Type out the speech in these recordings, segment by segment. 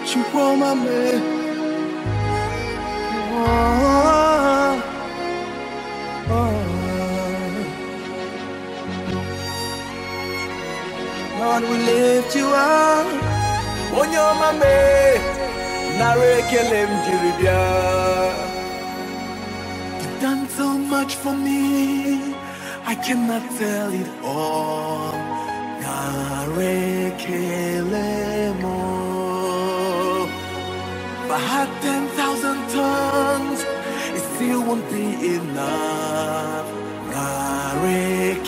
Chukwomame. Oh, oh. Lord, we lift you up. Onyomame, narekelem jiribia. You've done so much for me, I cannot tell it all. Narekelemo. If I had 10,000 tongues, it still won't be enough. Narekelemo.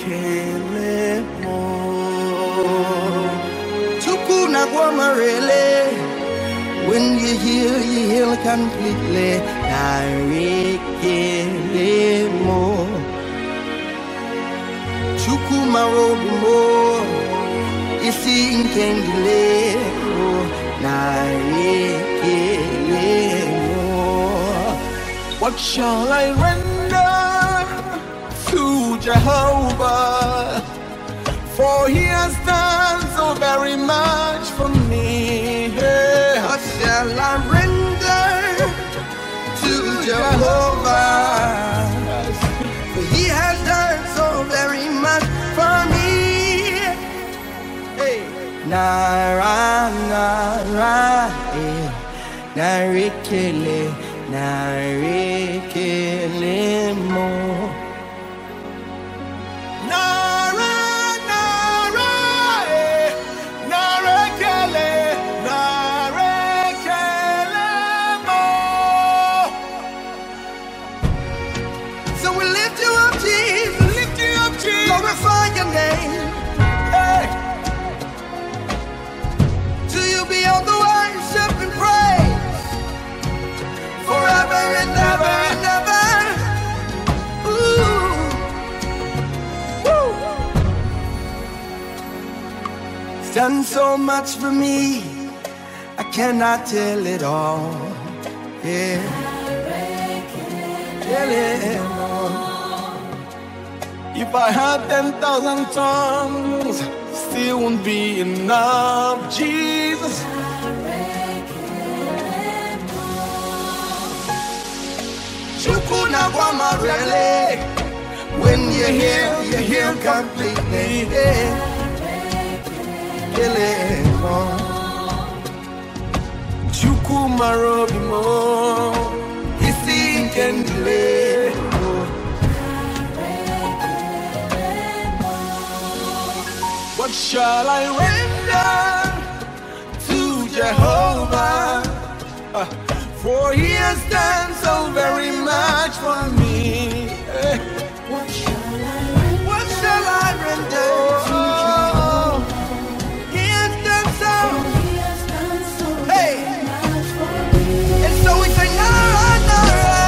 Tukuna guamarele. When you heal completely. Narekelemo. Chukuma robimo. Isi inkendile. Narekelemo. What shall I render to Jehovah? For he has done so very much for me. What shall I render to Jehovah? For he has done so very much for me. Hey. Nara, nara, narekele, narekelemo. Glorify your name. Hey. To you be all the worship and praise, forever and ever and ever. Ooh. Woo. It's done so much for me, I cannot tell it all. Yeah. Tell it all. If I had 10,000 tongues, still won't be enough, Jesus. Chukuna guamarele. When you hear completely. Kelemo. Chukuma robimo. Isi inkendile. What shall I render to Jehovah? For he has done so very much for me. What shall I render to Jehovah? He has done so. Hey. And so we say, Nara, Nara.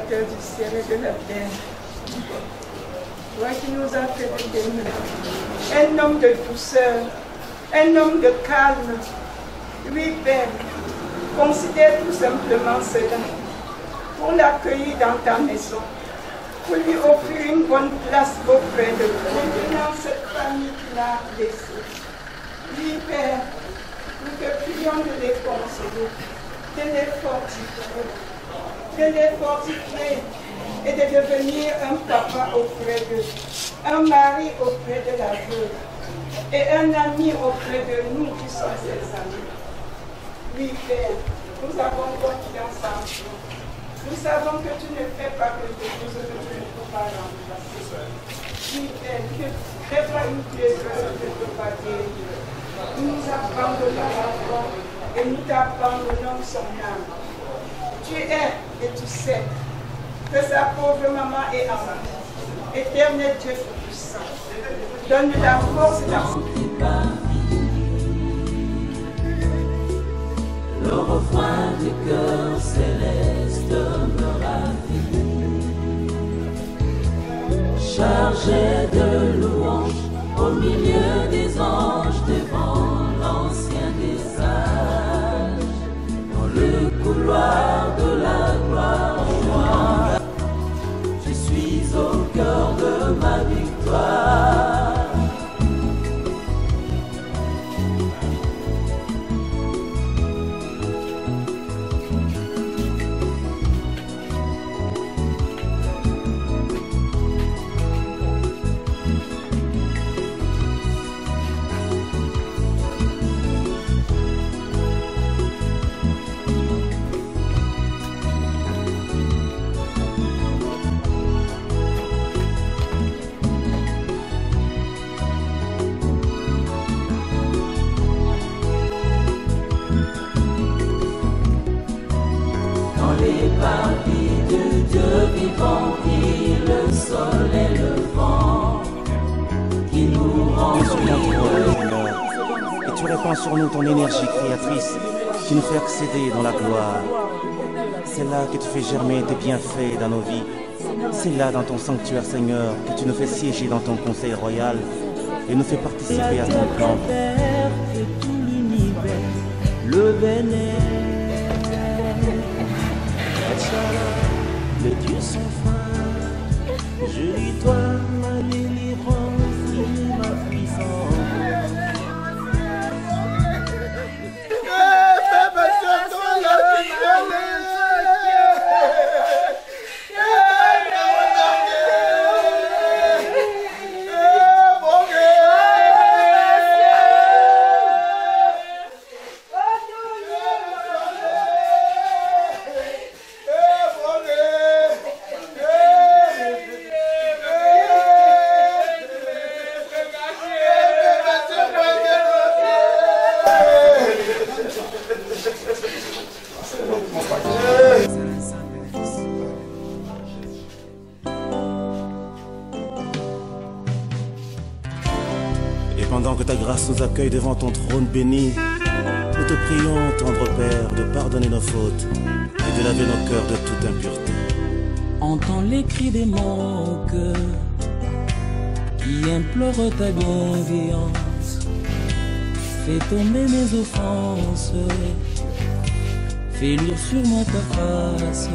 créateur du ciel et de la terre. Toi qui nous as fait de témoins, un homme de douceur, un homme de calme. Oui, Père, considère tout simplement cela pour l'accueillir dans ta maison, pour lui offrir une bonne place auprès de toi. Maintenant, cette famille qui l'a laissée. Oui, Père, nous te prions de les consoler, de les fortifier et de devenir un papa auprès d'eux, un mari auprès de la veuve et un ami auprès de nous qui sommes ses amis. Oui, Père, nous avons confiance en toi. Nous savons que tu ne fais pas quelque chose que tu ne peux pas remplacer. Oui, Père, tu ne fais pas une pièce que tu ne peux pas guérir. Nous nous abandonnons à toi et nous t'abandonnons son âme. Tu es et tu sais que sa pauvre maman est en vie. Éternel Dieu Tout-Puissant, donne la force et la force. Le refrain du cœur céleste me ravit, chargé de louanges au milieu des anges devant l'ancien des sages, dans le couloir de la gloire moi, je suis au cœur de ma victoire. Sur nous ton énergie créatrice qui nous fait accéder dans la gloire. C'est là que tu fais germer tes bienfaits dans nos vies. C'est là dans ton sanctuaire, Seigneur, que tu nous fais siéger dans ton conseil royal et nous fais participer à ton plan. Et tout l'univers le vénère. Le Dieu sans fin, je lui dois ma délivrance et ma puissance. Et pendant que ta grâce nous accueille devant ton trône béni, nous te prions, tendre Père, de pardonner nos fautes et de laver nos cœurs de toute impureté. Entends les cris de mon cœur qui implore ta bienveillance. Fais tomber mes offenses, fais luire sur moi ta face.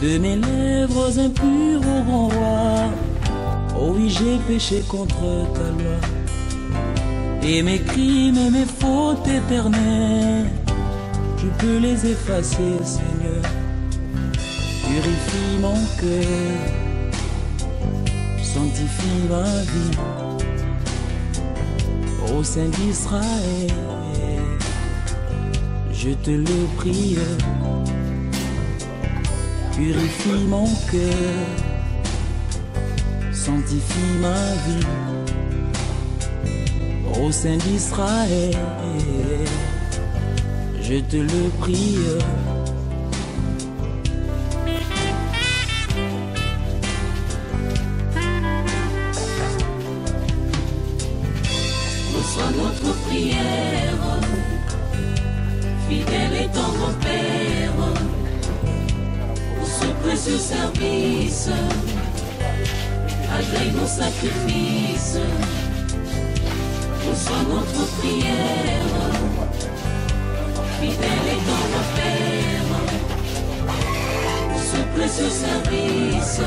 De mes lèvres impures au grand roi, oh oui, j'ai péché contre ta loi. Et mes crimes et mes fautes éternelles, tu peux les effacer, Seigneur. Purifie mon cœur, sanctifie ma vie. Ô Saint d'Israël, je te le prie. Purifie mon cœur, sanctifie ma vie. Ô Saint d'Israël, je te le prie. Reçois notre prière, fidèle et tendre Père, pour ce précieux service, agrée nos sacrifices, reçois notre prière, fidèle est ton Père, ce précieux service,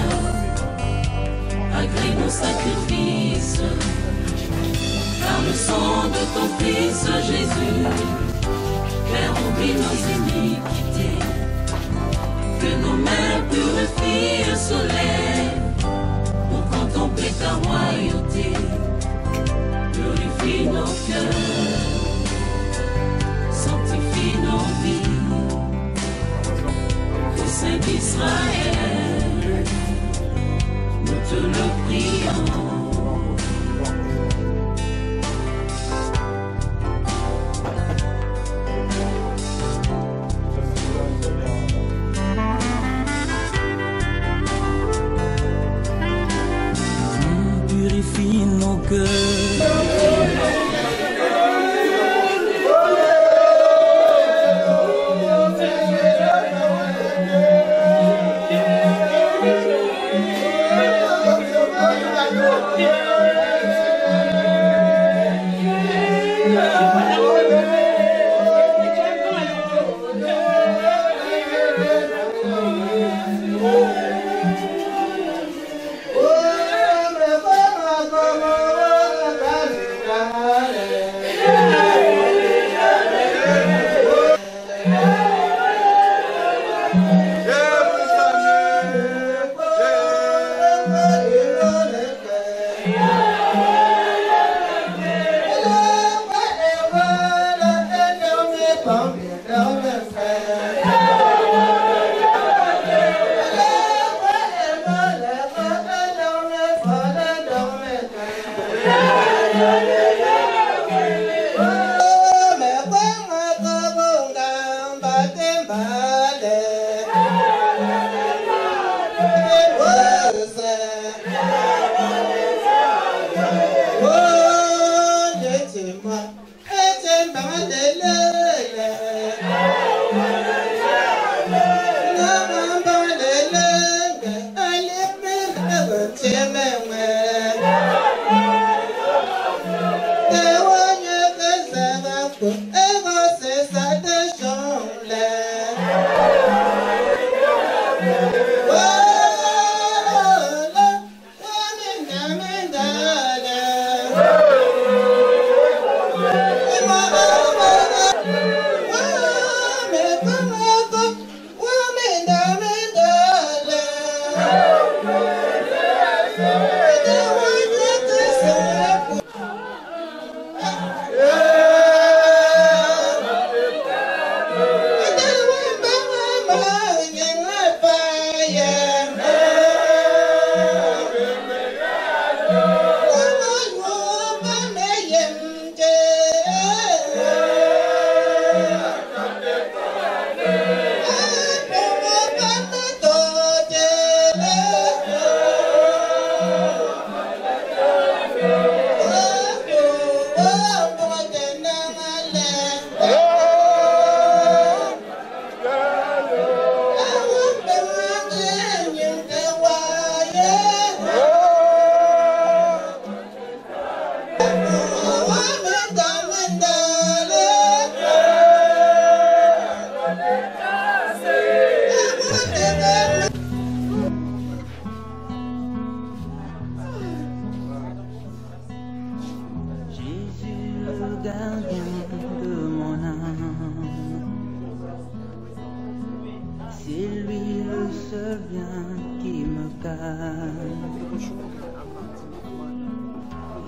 agrée nos sacrifices, par le sang de ton Fils Jésus, Père, oublie nos iniquités, que nos mains purifient le soleil, pour contempler ta royauté, purifie nos cœurs, sanctifie nos vies, ô Saint d'Israël, nous te le prions. Purifie nos cœurs.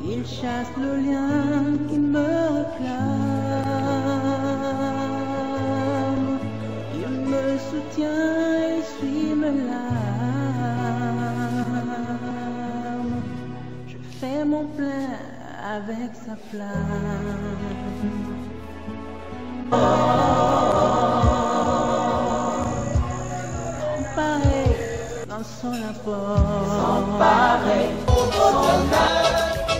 Il chasse le lien qui me réclame. Il me soutient et suit mes larmes. Je fais mon plein avec sa flamme. Emparé dans son apport. Emparé dans son âme.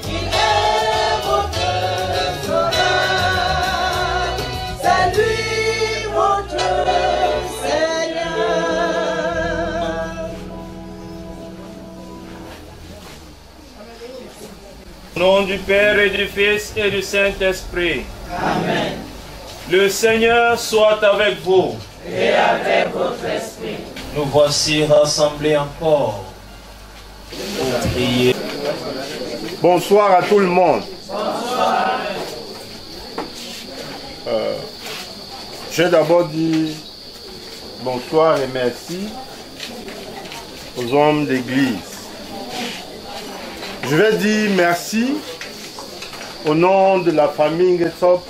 Il est votre sauveur, c'est lui votre Seigneur. du Père et du Fils et du Saint-Esprit. Amen. Le Seigneur soit avec vous. Et avec votre esprit. Nous voici rassemblés encore pour prier. Bonsoir à tout le monde. Bonsoir. J'ai d'abord dit bonsoir et merci aux hommes d'église. Je vais dire merci au nom de la famille Ngetsop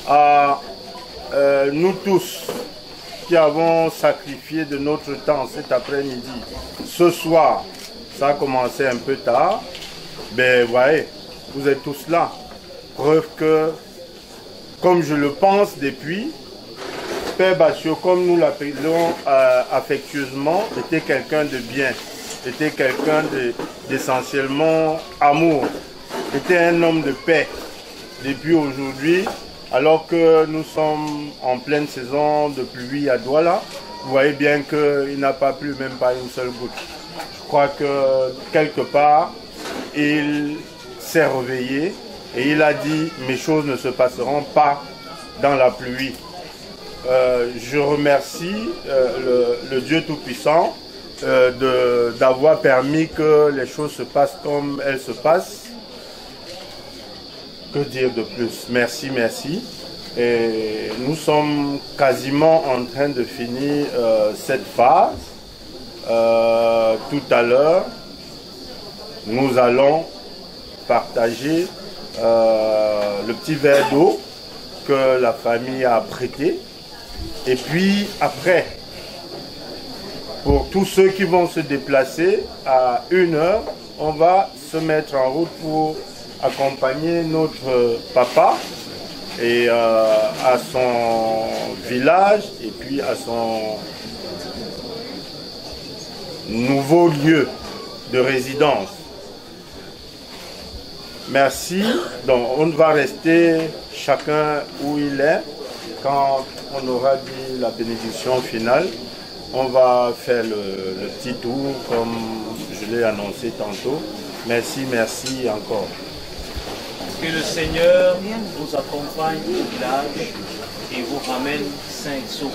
à nous tous qui avons sacrifié de notre temps cet après-midi. Ce soir, ça a commencé un peu tard, mais vous voyez, vous êtes tous là. Preuve que, comme je le pense depuis, Père Bachio, comme nous l'appelons affectueusement, était quelqu'un de bien, était quelqu'un d'essentiellement amour, était un homme de paix. Depuis aujourd'hui, alors que nous sommes en pleine saison de pluie à Douala, vous voyez bien qu'il n'a pas plu même pas une seule goutte. Je crois que quelque part, il s'est réveillé et il a dit « Mes choses ne se passeront pas dans la pluie ». Je remercie le Dieu Tout-Puissant d'avoir permis que les choses se passent comme elles se passent. Que dire de plus? Merci, merci. Et nous sommes quasiment en train de finir cette phase. Tout à l'heure, nous allons partager le petit verre d'eau que la famille a prêté. Et puis après, pour tous ceux qui vont se déplacer à 1h, on va se mettre en route pour accompagner notre papa et à son village et puis à son nouveau lieu de résidence. Merci. Donc on va rester chacun où il est. Quand on aura dit la bénédiction finale, on va faire le petit tour comme je l'ai annoncé tantôt. Merci, merci encore. Que le Seigneur vous accompagne au village et vous ramène sains et saufs.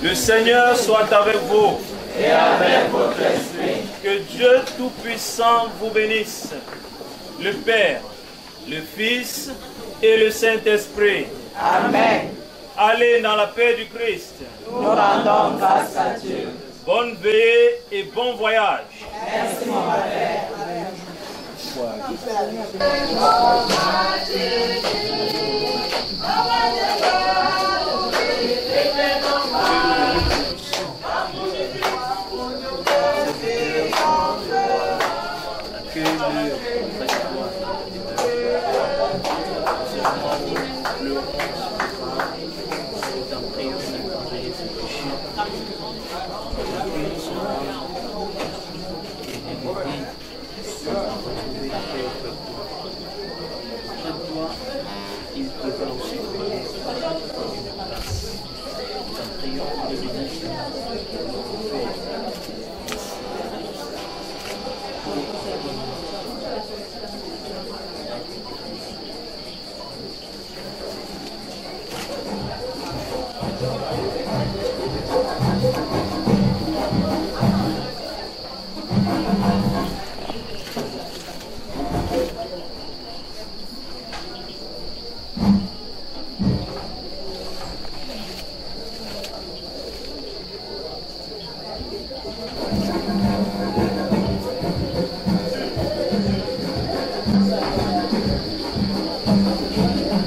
Le Seigneur soit avec vous. Et avec votre esprit. Que Dieu Tout-Puissant vous bénisse. Le Père, le Fils et le Saint-Esprit. Amen. Allez dans la paix du Christ. Nous rendons grâce à Dieu. Bonne veillée et bon voyage. Merci mon Père.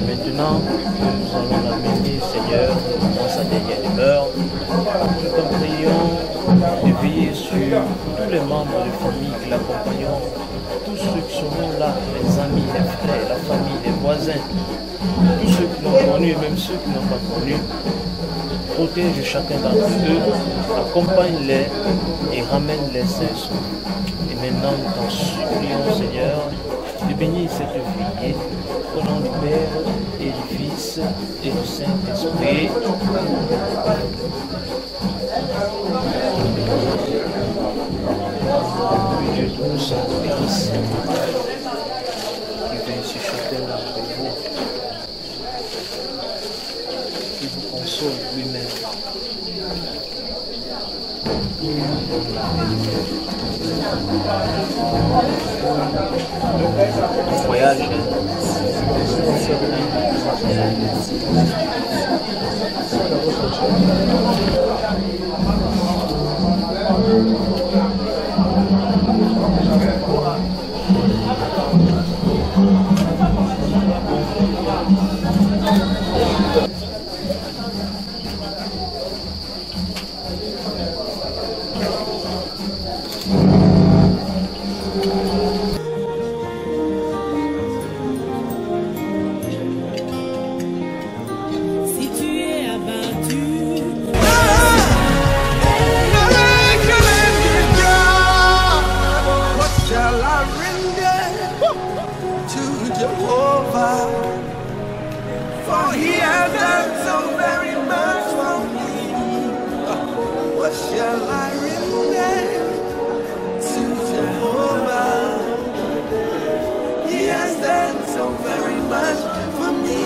Maintenant que nous allons l'amener, Seigneur, dans sa dernière demeure, nous te prions de veiller sur tous les membres de famille qui l'accompagnent, tous ceux qui sont là, les amis, les frères, la famille, les voisins, tous ceux qui l'ont connu et même ceux qui n'ont pas connu. Protège chacun d'entre eux, accompagne-les et ramène-les sains. Et maintenant, nous t'en supplions, Seigneur, de bénir cette veillée au nom du Père et du Fils et du Saint-Esprit. Que Dieu tous bénisse. sauve lui-même. On voyage. For he has done so very much for me. What shall I render to Jehovah? He has done so very much for me.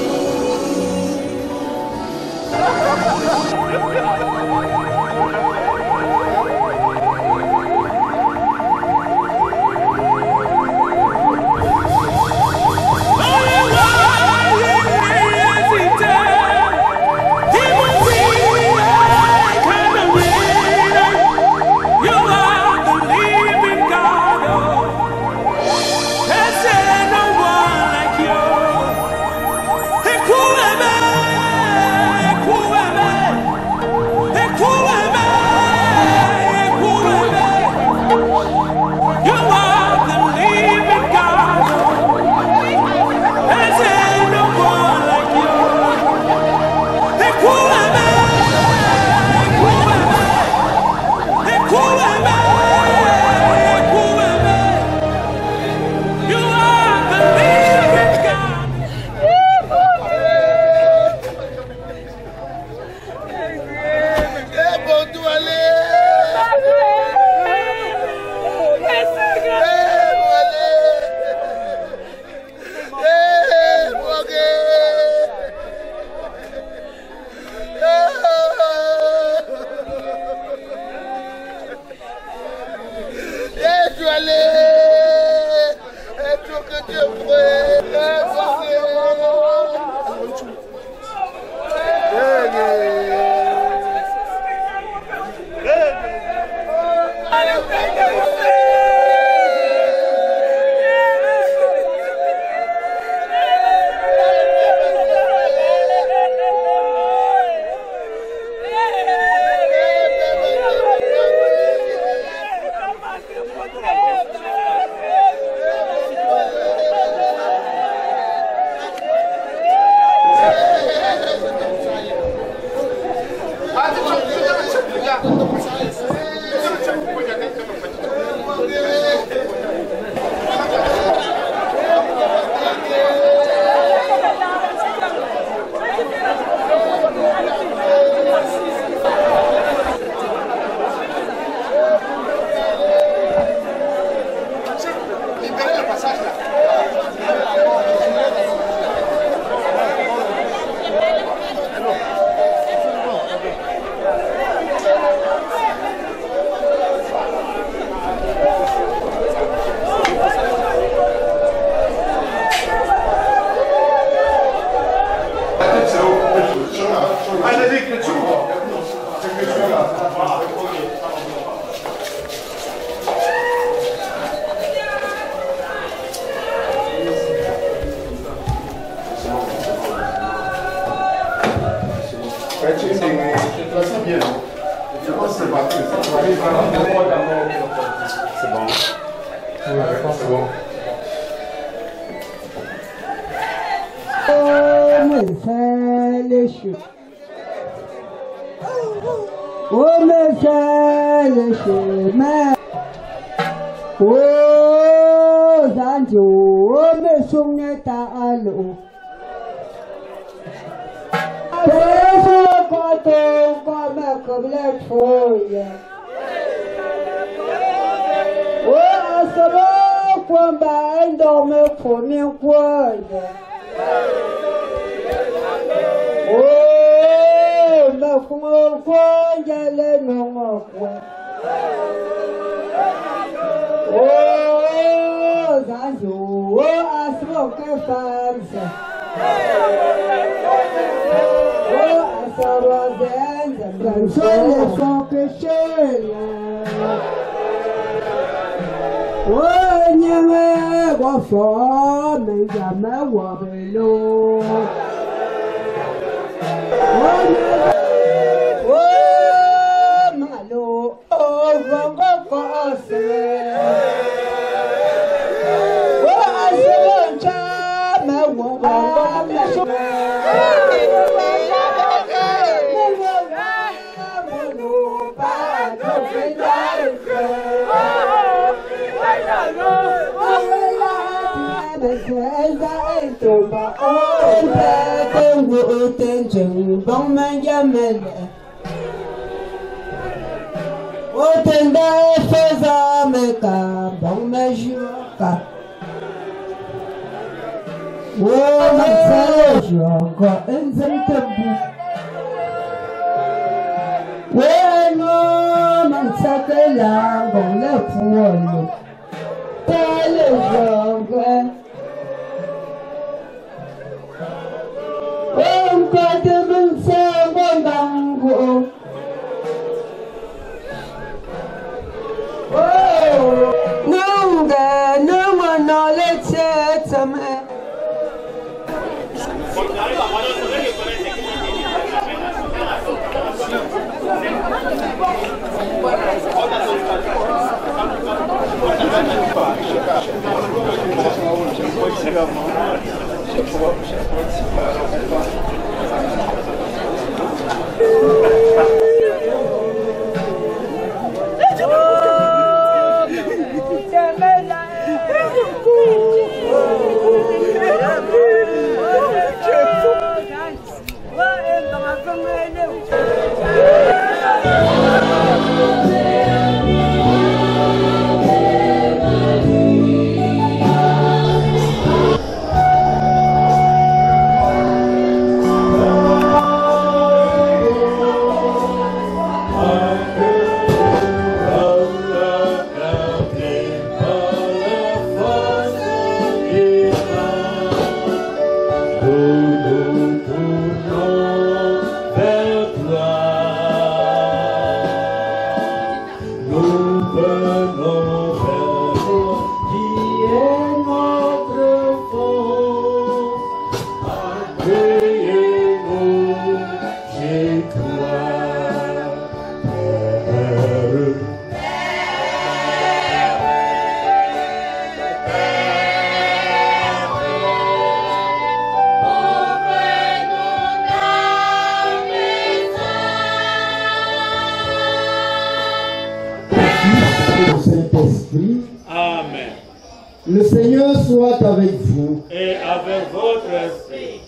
Le Seigneur soit avec vous. Et avec votre esprit.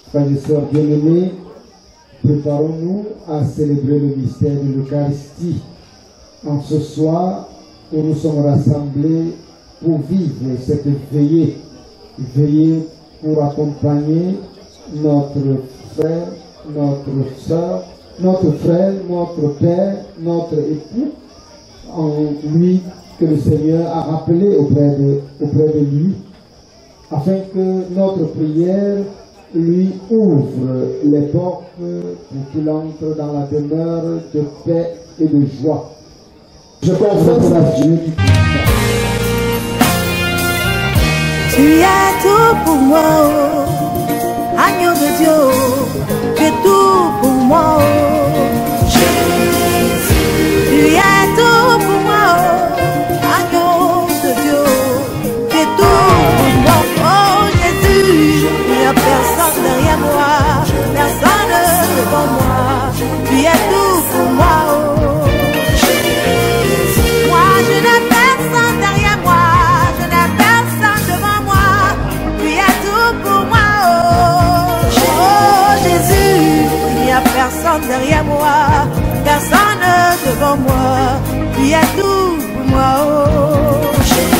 Frères et sœurs bien-aimés, préparons-nous à célébrer le mystère de l'Eucharistie. En ce soir où nous sommes rassemblés pour vivre cette veillée. Veillée pour accompagner notre frère, notre soeur, notre frère, notre père, notre époux, en lui que le Seigneur a rappelé auprès de lui, afin que notre prière lui ouvre les portes pour qu'il entre dans la demeure de paix et de joie. Je confesse à Dieu du Tout-Puissant. Tu es tout pour moi, oh. Agneau de Dieu, oh. Tu es tout pour moi, oh. Jésus. Tu es tout pour moi, oh. Agneau de Dieu, tu es tout pour moi, oh Jésus. Il n'y a personne derrière moi, personne devant moi. Tu es tout pour moi, oh Jésus. Moi je n'ai personne derrière moi, je n'ai personne devant moi. Tu es tout pour moi, oh Jésus. Il n'y a personne derrière moi, personne devant moi. Tu es tout pour moi, oh Jésus.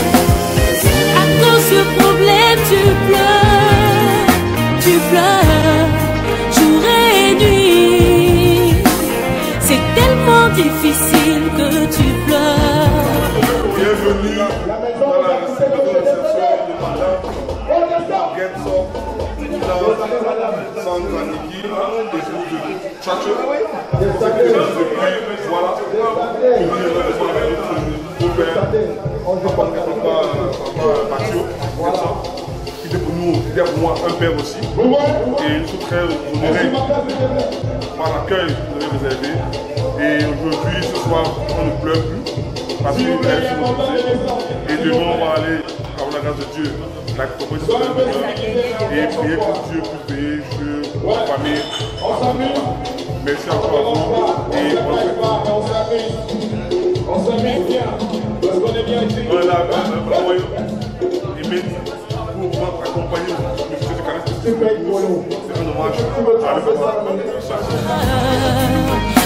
À cause du problème tu pleures jour et nuit. difficile que tu pleures. Bienvenue dans la réception de madame Getso Sankaniki et Tchatcho. Voilà. Qui était pour nous, derrière moi, un père aussi. Et nous sommes très honorés par l'accueil que vous avez réservé. Et aujourd'hui, ce soir, on ne pleure plus parce qu'elle est sur nos côtés. Et demain, on va aller, par la grâce de Dieu, l'accompagner sur le bonheur et prier que Dieu puisse veiller sur la famille. Merci encore à vous et bonne fête. On s'amuse bien, parce qu'on est bien ici. On est là, il m'a dit pour accompagner le fils de Canet. C'est un hommage à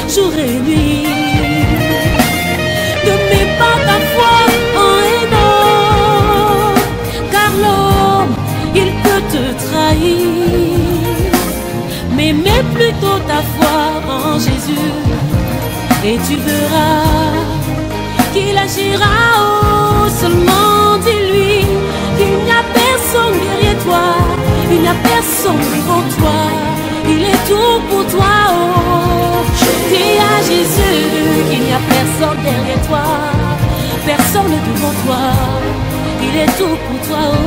jour et nuit, ne mets pas ta foi en hainant, car l'homme, il peut te trahir, mais mets plutôt ta foi en Jésus, et tu verras qu'il agira. Oh, seulement dis-lui qu'il n'y a personne derrière toi, il n'y a personne devant toi, il est tout pour toi. Oh, dis à Jésus qu'il n'y a personne derrière toi, personne devant toi, il est tout pour toi. Oh,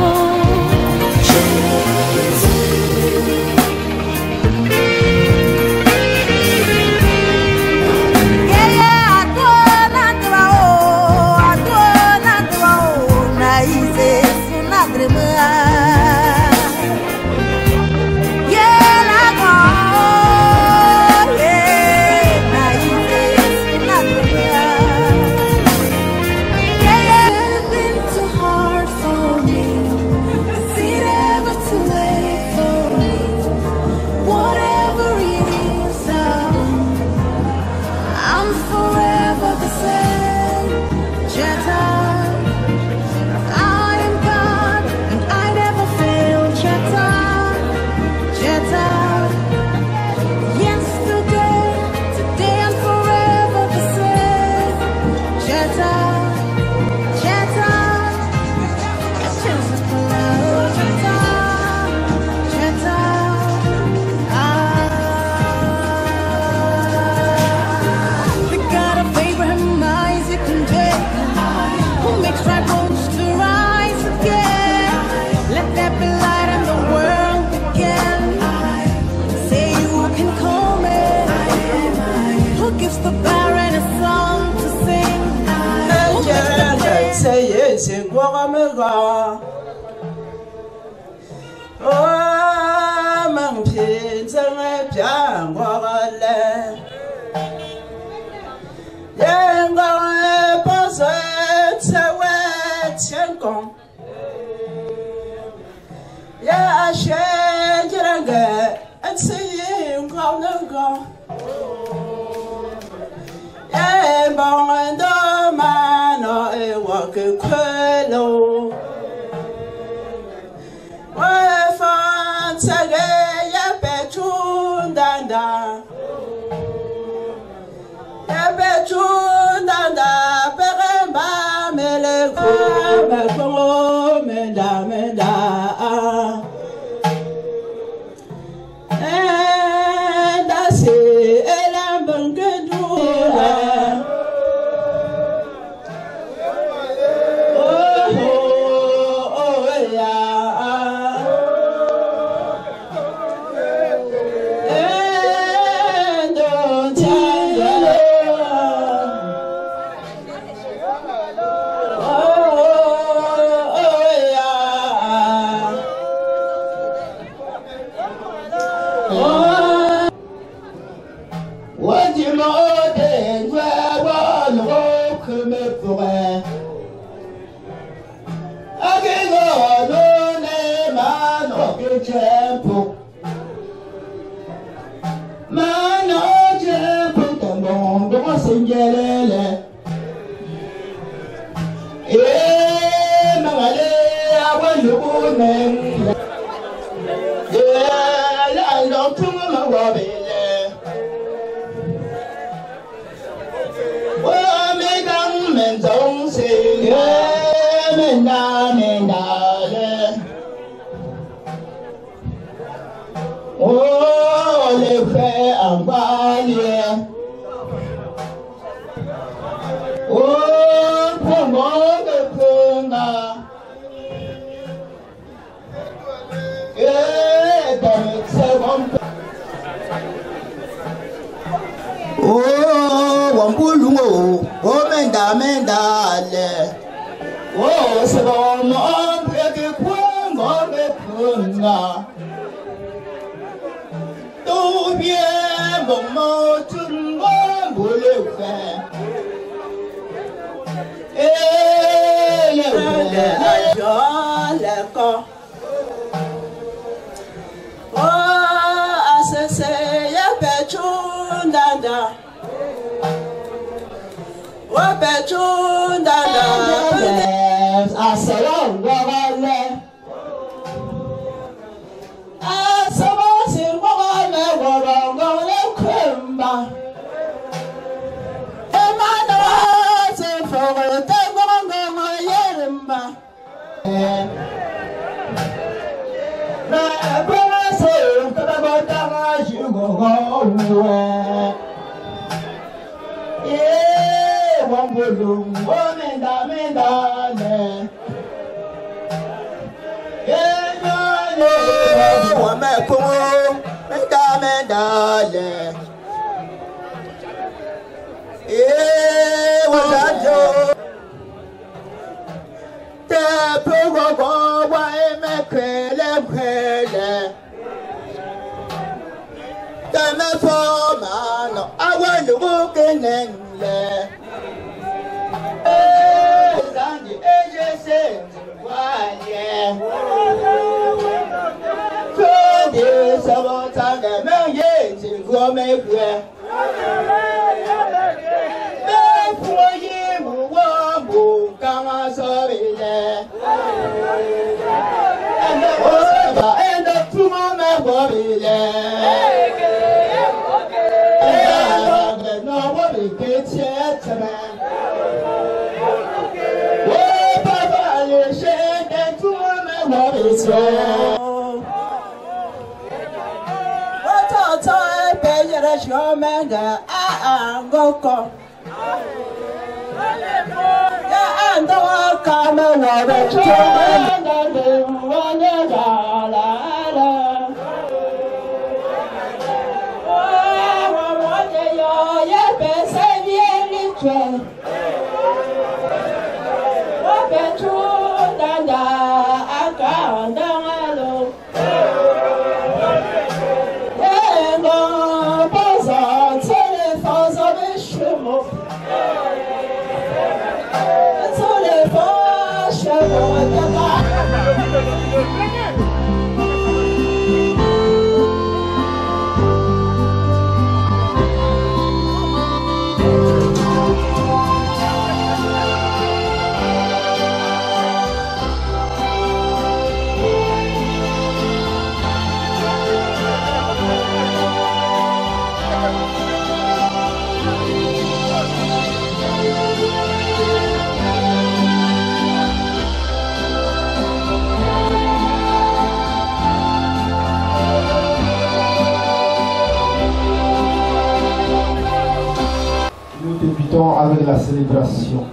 Avec la célébration.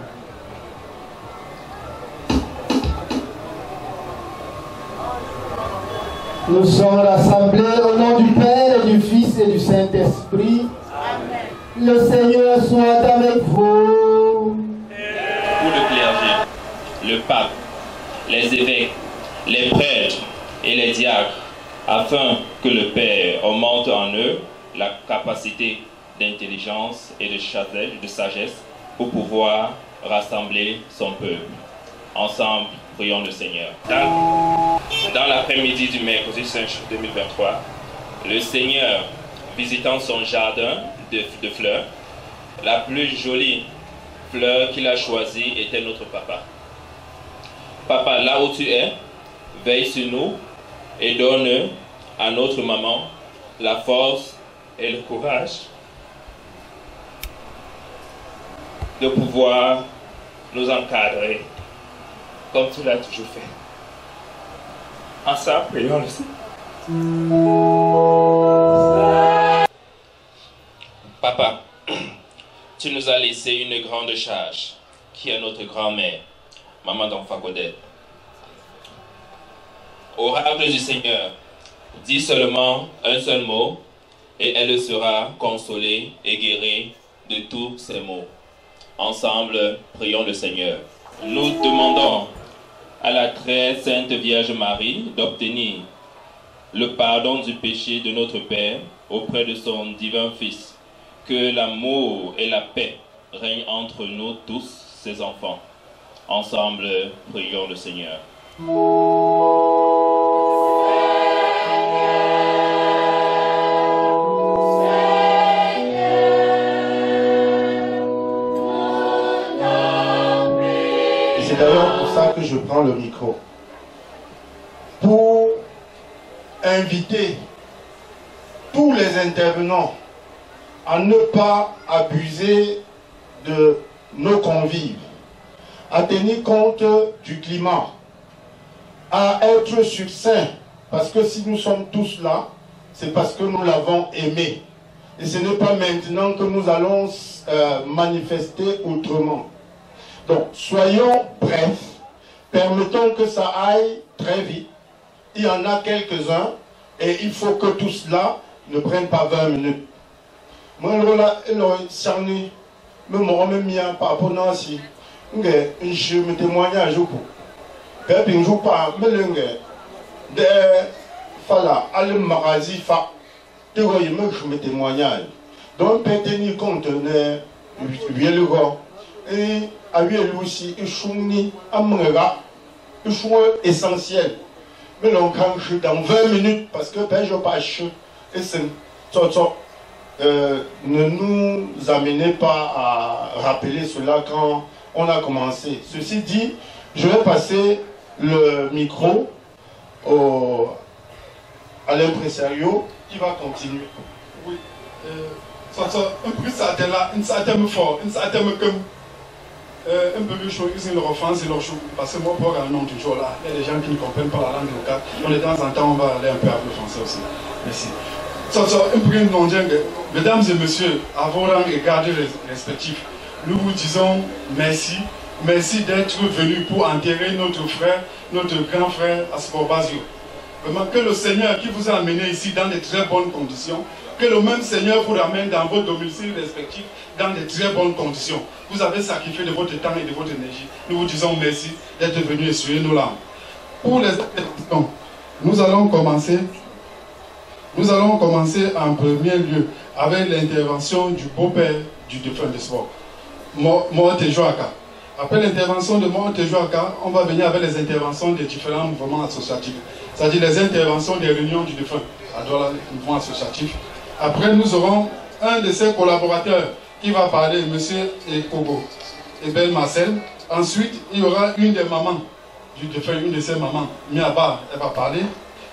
Nous sommes rassemblés au nom du Père et du Fils et du Saint-Esprit. Amen. Le Seigneur soit avec vous. Pour le clergé, le pape, les évêques, les prêtres et les diacres, afin que le Père augmente en eux la capacité d'intelligence et de sagesse pour pouvoir rassembler son peuple. Ensemble, prions le Seigneur. Dans l'après-midi du mercredi 5 juin 2023, le Seigneur, visitant son jardin de fleurs, la plus jolie fleur qu'il a choisie était notre papa. Papa, là où tu es, veille sur nous et donne à notre maman la force et le courage de pouvoir nous encadrer comme tu l'as toujours fait. Ensemble, prions le Seigneur. Papa, tu nous as laissé une grande charge, qui est notre grand-mère, maman d'enfant Godette. Oracle du Seigneur, dis seulement un seul mot, et elle sera consolée et guérie de tous ses maux. Ensemble, prions le Seigneur. Nous demandons à la très sainte Vierge Marie d'obtenir le pardon du péché de notre Père auprès de son divin Fils. Que l'amour et la paix règnent entre nous tous, ses enfants. Ensemble, prions le Seigneur. C'est d'ailleurs pour ça que je prends le micro. Pour inviter tous les intervenants à ne pas abuser de nos convives, à tenir compte du climat, à être succinct, parce que si nous sommes tous là, c'est parce que nous l'avons aimé. Et ce n'est pas maintenant que nous allons manifester autrement. Donc, soyons brefs, permettons que ça aille très vite. Il y en a quelques-uns, et il faut que tout cela ne prenne pas 20 minutes. Moi, je me par rapport à si je me témoignage au coup. Je ne joue pas, mais de Fala, al Marazi Fa, je me témoignage. Donc, peut tenir compte de et à lui aussi, il chouni amrega, il choix essentiel. Mais l'on canche dans 20 minutes parce que je pas chaud et c'est ne nous amenez pas à rappeler cela quand on a commencé. Ceci dit, je vais passer le micro à l'impresario qui va continuer. Oui, un peu ça là, une certaine fort, une certaine comme un peu plus chaud, ils ont leur offense et leur chou. Parce que moi, pour un nom toujours là, il y a des gens qui ne comprennent pas la langue locale. Donc, de temps en temps, on va aller un peu avec le français aussi. Merci. Mesdames et messieurs, à vos rangs et gardes respectifs, nous vous disons merci. Merci d'être venus pour enterrer notre frère, notre grand frère Aspor Bazio. Vraiment, que le Seigneur qui vous a amené ici dans de très bonnes conditions, que le même Seigneur vous ramène dans vos domiciles respectifs dans de très bonnes conditions. Vous avez sacrifié de votre temps et de votre énergie. Nous vous disons merci d'être venus essuyer nos larmes. Pour les interventions, nous allons commencer en premier lieu avec l'intervention du beau-père du défunt de sport, Mohamed Joaka. Après l'intervention de Mohamed Joaka, on va venir avec les interventions des différents mouvements associatifs, c'est-à-dire les interventions des réunions du défunt à Douala, le mouvement associatif. Après, nous aurons un de ses collaborateurs qui va parler, M. Ekogo et Belle Marcel. Ensuite, il y aura une des mamans du défunt, une de ses mamans, Miaba, elle va parler.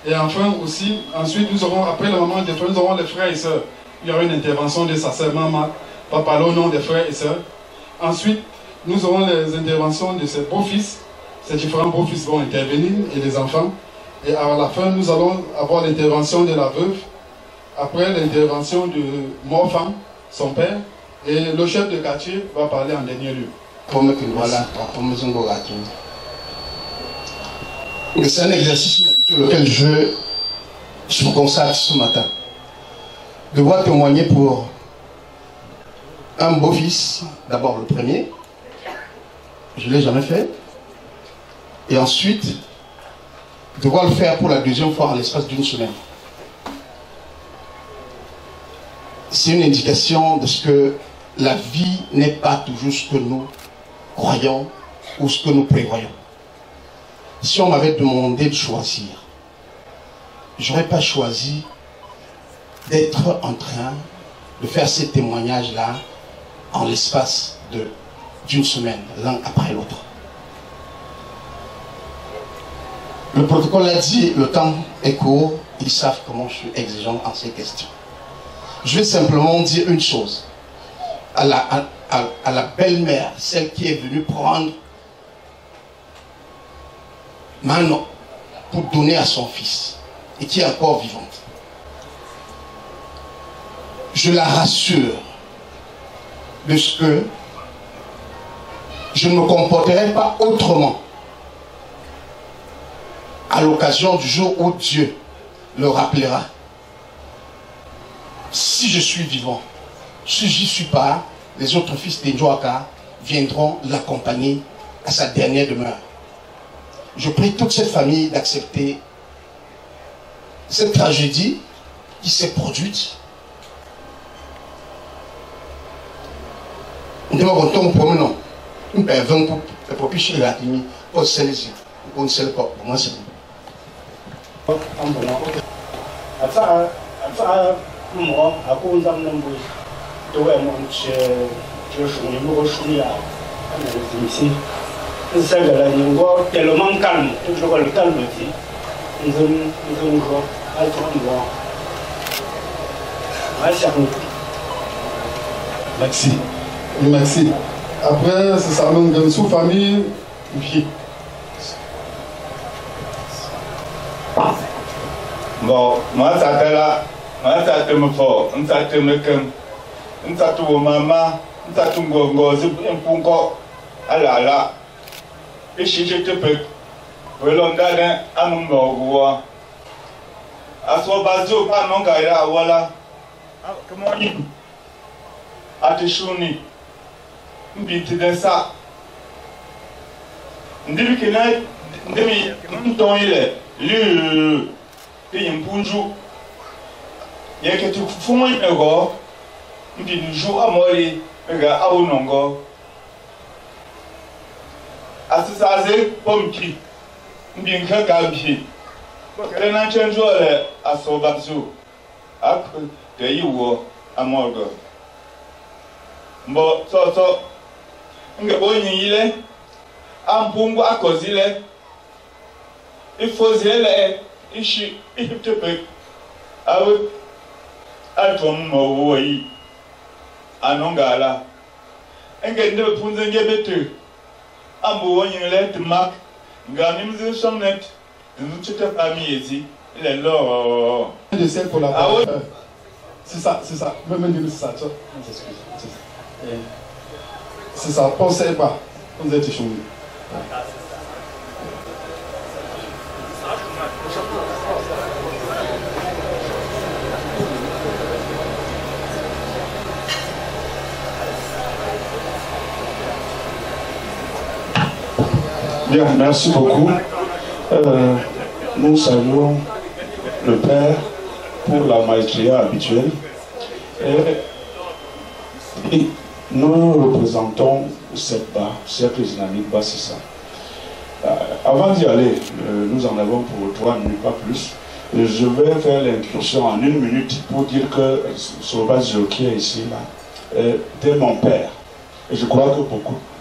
Et enfin aussi, ensuite nous aurons, après la maman des frères, nous aurons les frères et sœurs. Il y aura une intervention de sa sœur Maman, va parler au nom des frères et sœurs. Ensuite, nous aurons les interventions de ses beaux-fils. Ces différents beaux-fils vont intervenir et les enfants. Et à la fin, nous allons avoir l'intervention de la veuve. Après l'intervention de Morfan, son père. Et le chef de quartier va parler en dernier lieu. C'est un exercice inhabituel auquel je me consacre ce matin. Devoir témoigner pour un beau-fils, d'abord le premier, je ne l'ai jamais fait, et ensuite devoir le faire pour la deuxième fois en l'espace d'une semaine. C'est une indication de ce que la vie n'est pas toujours ce que nous croyons ou ce que nous prévoyons. Si on m'avait demandé de choisir, je n'aurais pas choisi d'être en train de faire ces témoignages-là en l'espace d'une semaine, l'un après l'autre. Le protocole a dit, le temps est court, ils savent comment je suis exigeant en ces questions. Je vais simplement dire une chose. À la belle-mère, celle qui est venue prendre Manon pour donner à son fils et qui est encore vivante. Je la rassure de ce que je ne me comporterai pas autrement à l'occasion du jour où Dieu le rappellera. Si je suis vivant, si j'y suis pas, les autres fils d'Indjoaka viendront l'accompagner à sa dernière demeure. Je prie toute cette famille d'accepter cette tragédie qui s'est produite. Nous avons un promenant. Nous avons 20 coupes. Le propice de la timide. Pour celle-ci. Pour une seule corde. Pour moi, c'est bon. Tellement calme, toujours le calme aussi. Nous Merci. Merci. Après, c'est ça, même dans sous famille, oui. Bon, moi, ça fait là. Moi, ça te me fort. Ça te me comme. Ça te maman. Ça te me gogo. C'est un punko. Alors là. Et si je te peux. Voilà, on a un number. À ce bateau, pas non, Gaïra, voilà. Comment on dit? À te chouni. Mbiti de ça. Ndibi kena, ndibi mton ile, lui, et un punjou. Il y a que tu fous moi un go, mbi nous joue à moi les gars à un ongo. À ce ça c'est pomme qui, mbi un cas gabi. Elle n'a pas changé à son bateau. Après, t'es où à morgue. Bon, ça. Nga bonyi ile ampungu akozile ifozile ishi iftepe awe atom mowoi anongala engende punze ngebete ambu wonyile tmak ngani mzi somnet nzuchete famille ici il est là de celle pour la c'est ça même dire ça tu m'excuse c'est ça, pensez pas, vous êtes échoué. Bien, merci beaucoup. Nous saluons le Père pour la maestria habituelle. Et nous représentons cette bas, cercle islamique bas, c'est ça. Avant d'y aller, nous en avons pour 3 minutes, pas plus. Je vais faire l'incursion en 1 minute pour dire que Sauvage qui est ici, là, était mon père. Et je crois que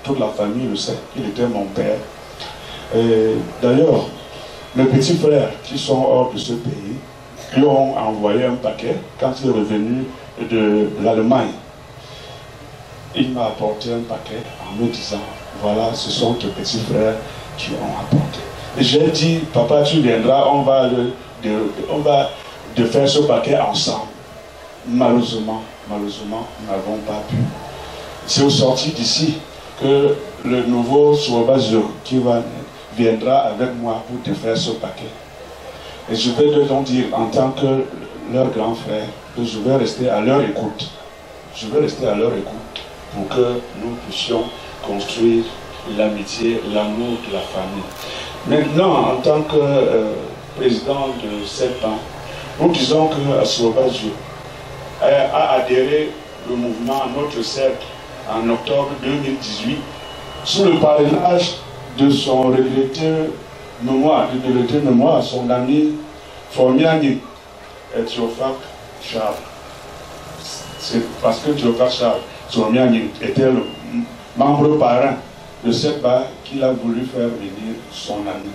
toute la famille le sait, il était mon père. D'ailleurs, mes petits frères qui sont hors de ce pays, lui ont envoyé un paquet quand il est revenu de l'Allemagne. Il m'a apporté un paquet en me disant, voilà, ce sont tes petits frères qui ont apporté. Et j'ai dit, papa, tu viendras, on va de faire ce paquet ensemble. Malheureusement, nous n'avons pas pu. C'est au sorti d'ici que le nouveau Sauvage qui viendra avec moi pour te faire ce paquet. Et je vais donc dire, en tant que leur grand frère, que je vais rester à leur écoute. Je vais rester à leur écoute pour que nous puissions construire l'amitié, l'amour de la famille. Maintenant, en tant que président de CEPAN, nous disons que Sauvage a adhéré le mouvement à notre cercle en octobre 2018 sous le parrainage de son regretté mémoire, son ami Formiani et Théophile Charles. C'est parce que Théophile Charles Formiani était le membre parrain de cette barre qu'il a voulu faire venir son ami.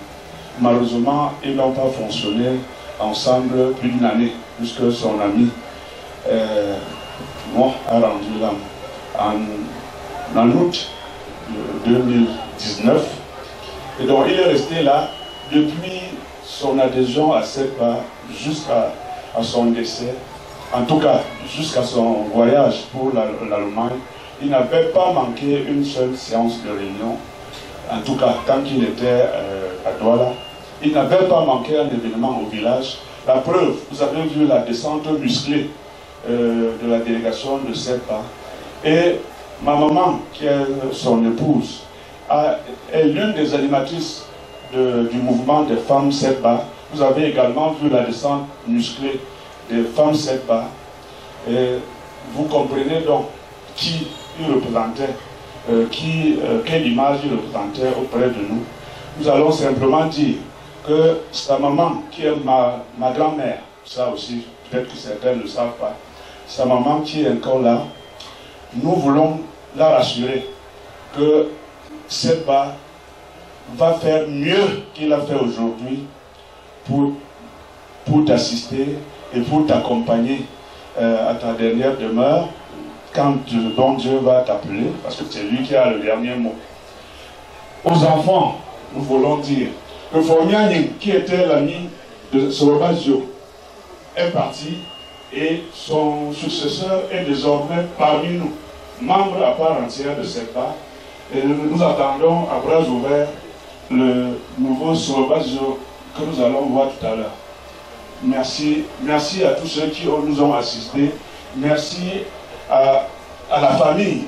Malheureusement, ils n'ont pas fonctionné ensemble plus d'une année, puisque son ami a rendu l'âme en août 2019. Et donc il est resté là depuis son adhésion à cette barre jusqu'à son décès. En tout cas, jusqu'à son voyage pour l'Allemagne, il n'avait pas manqué une seule séance de réunion. En tout cas, quand il était à Douala, il n'avait pas manqué un événement au village. La preuve, vous avez vu la descente musclée de la délégation de SEDBA. Et ma maman, qui est son épouse, est l'une des animatrices du mouvement des femmes SEDBA. Vous avez également vu la descente musclée des femmes SEDBA. Et vous comprenez donc qui il représentait, quelle image il représentait auprès de nous. Nous allons simplement dire que sa maman, qui est ma grand-mère, ça aussi, peut-être que certains ne le savent pas, sa maman qui est encore là, nous voulons la rassurer que SEDBA va faire mieux qu'il a fait aujourd'hui pour t'assister et pour t'accompagner à ta dernière demeure quand bon Dieu va t'appeler, parce que c'est lui qui a le dernier mot. Aux enfants, nous voulons dire que Formiani, qui était l'ami de Sorobazio, est parti et son successeur est désormais parmi nous, membre à part entière de SEDBA. Et nous attendons à bras ouverts le nouveau Sorobazio que nous allons voir tout à l'heure. Merci, merci à tous ceux qui nous ont assistés. Merci à la famille.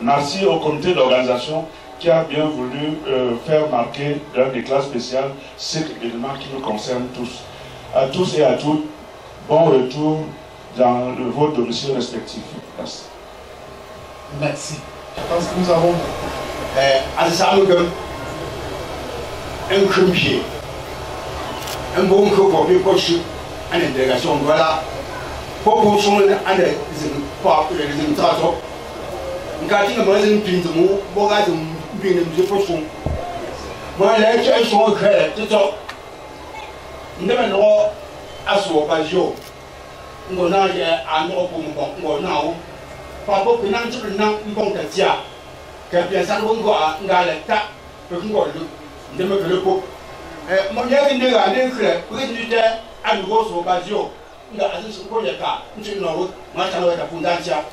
Merci au comité d'organisation qui a bien voulu faire marquer dans des classes spéciales cet événement qui nous concerne tous. À tous et à toutes, bon retour dans vos domiciles respectifs. Merci. Merci. Je pense que nous avons un crupier, un bon coup pour lui cocher une délégation. Voilà. Pour son les traçons. Quand il me dit une pinte, moi, je suis pour son. Moi, les sont créés, tout ça. Nous devons droit à ce occasion. Nous avons un autre pour nous. Par rapport à nous, nous avons un bon cas. Quelqu'un s'en va à l'état. Nous devons le coup. Mon y'a une de la décret, président à nouveau sur Bazio. Nous avons un peu de cas. Nous avons un peu de temps.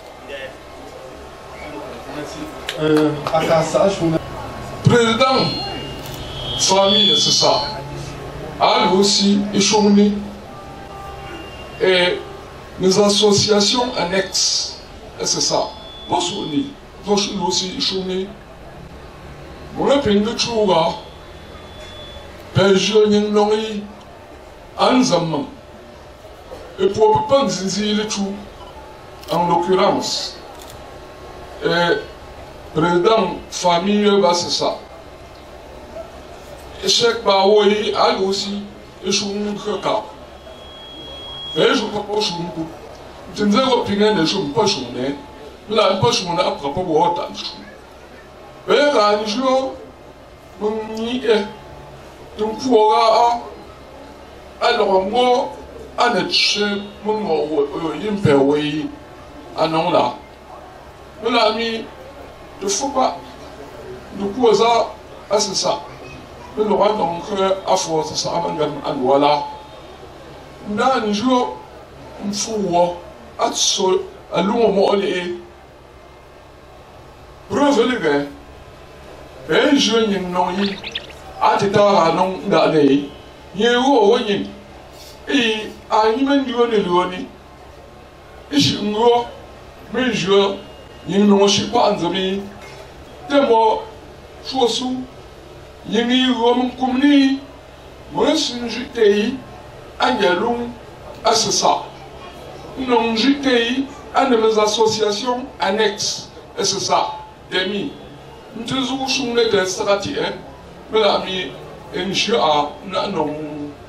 Président, famille, c'est ça. Elle aussi, échoué. Et les associations annexes, c'est ça. Moi aussi, échoué. Moi, je pense que et pour pas le tout, en l'occurrence, président famille, c'est ça. Et chaque baoui a aussi échoué un cas. Mais je ne peux pas jouer. Je ne sais pas si je ne peux pas jouer. Je ne peux pas jouer à propos de l'autre. Mais un jour, je n'y ai pas. Alors, moi, je ne là. Mais l'ami, il ne faut pas. Du coup, c'est ça. Mais le roi donc à force, ça va voilà. Dans un jour, il faut à l'homme preuve les gars. Et je n'ai pas eu à t'état non d'aller. Il y a eu et à une main du Léonie. Et je me vois, mais je ne sais pas en ami. T'es mort, Foussou. Il y a eu un communie. Moi, c'est j'étais à Yalou, à ce ça. Non, j'étais à mes associations annexes, et c'est ça, demi. Nous sommes des stratégies, mais l'ami, et je non,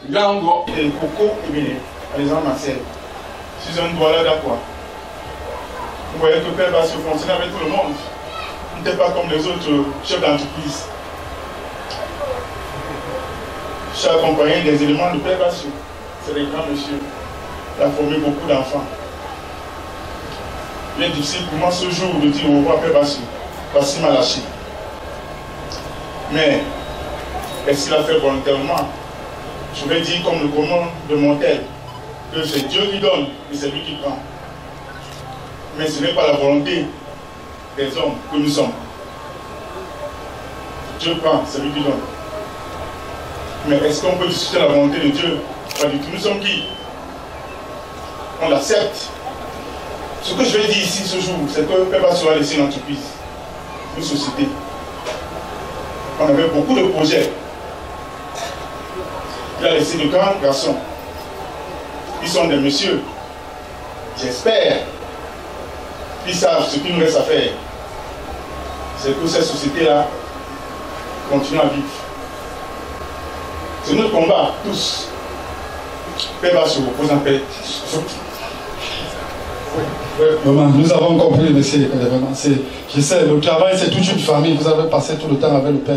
Gango. Et Coco, les gens Marcel. Si je ne dois là d'accord. Vous voyez que Père va se fonctionner avec tout le monde. Il n'était pas comme les autres chefs d'entreprise. Je suis accompagné des éléments de Père Bassou. C'est des grands messieurs. Il a formé beaucoup d'enfants. Il est difficile pour moi ce jour de dire au revoir Père Bassou. Bassi m'a lâché. Mais, est-ce qu'il a fait volontairement? Je vais dire comme le commandant de Montel, que c'est Dieu qui donne et c'est lui qui prend. Mais ce n'est pas la volonté des hommes que nous sommes. Dieu prend, c'est lui qui donne. Mais est-ce qu'on peut discuter la volonté de Dieu? Pas du tout. Nous sommes qui? On l'accepte. Ce que je vais dire ici ce jour, c'est que Père Basso a laissé une entreprise, une société. On avait beaucoup de projets. Il a laissé de grands garçons. Ils sont des messieurs. J'espère qu'ils savent ce qu'il nous reste à faire. C'est que cette société-là continue à vivre. C'est notre combat, tous. Père va se reposer en paix. Maman, nous avons compris, monsieur. Je sais, le travail, c'est toute une famille. Vous avez passé tout le temps avec le père.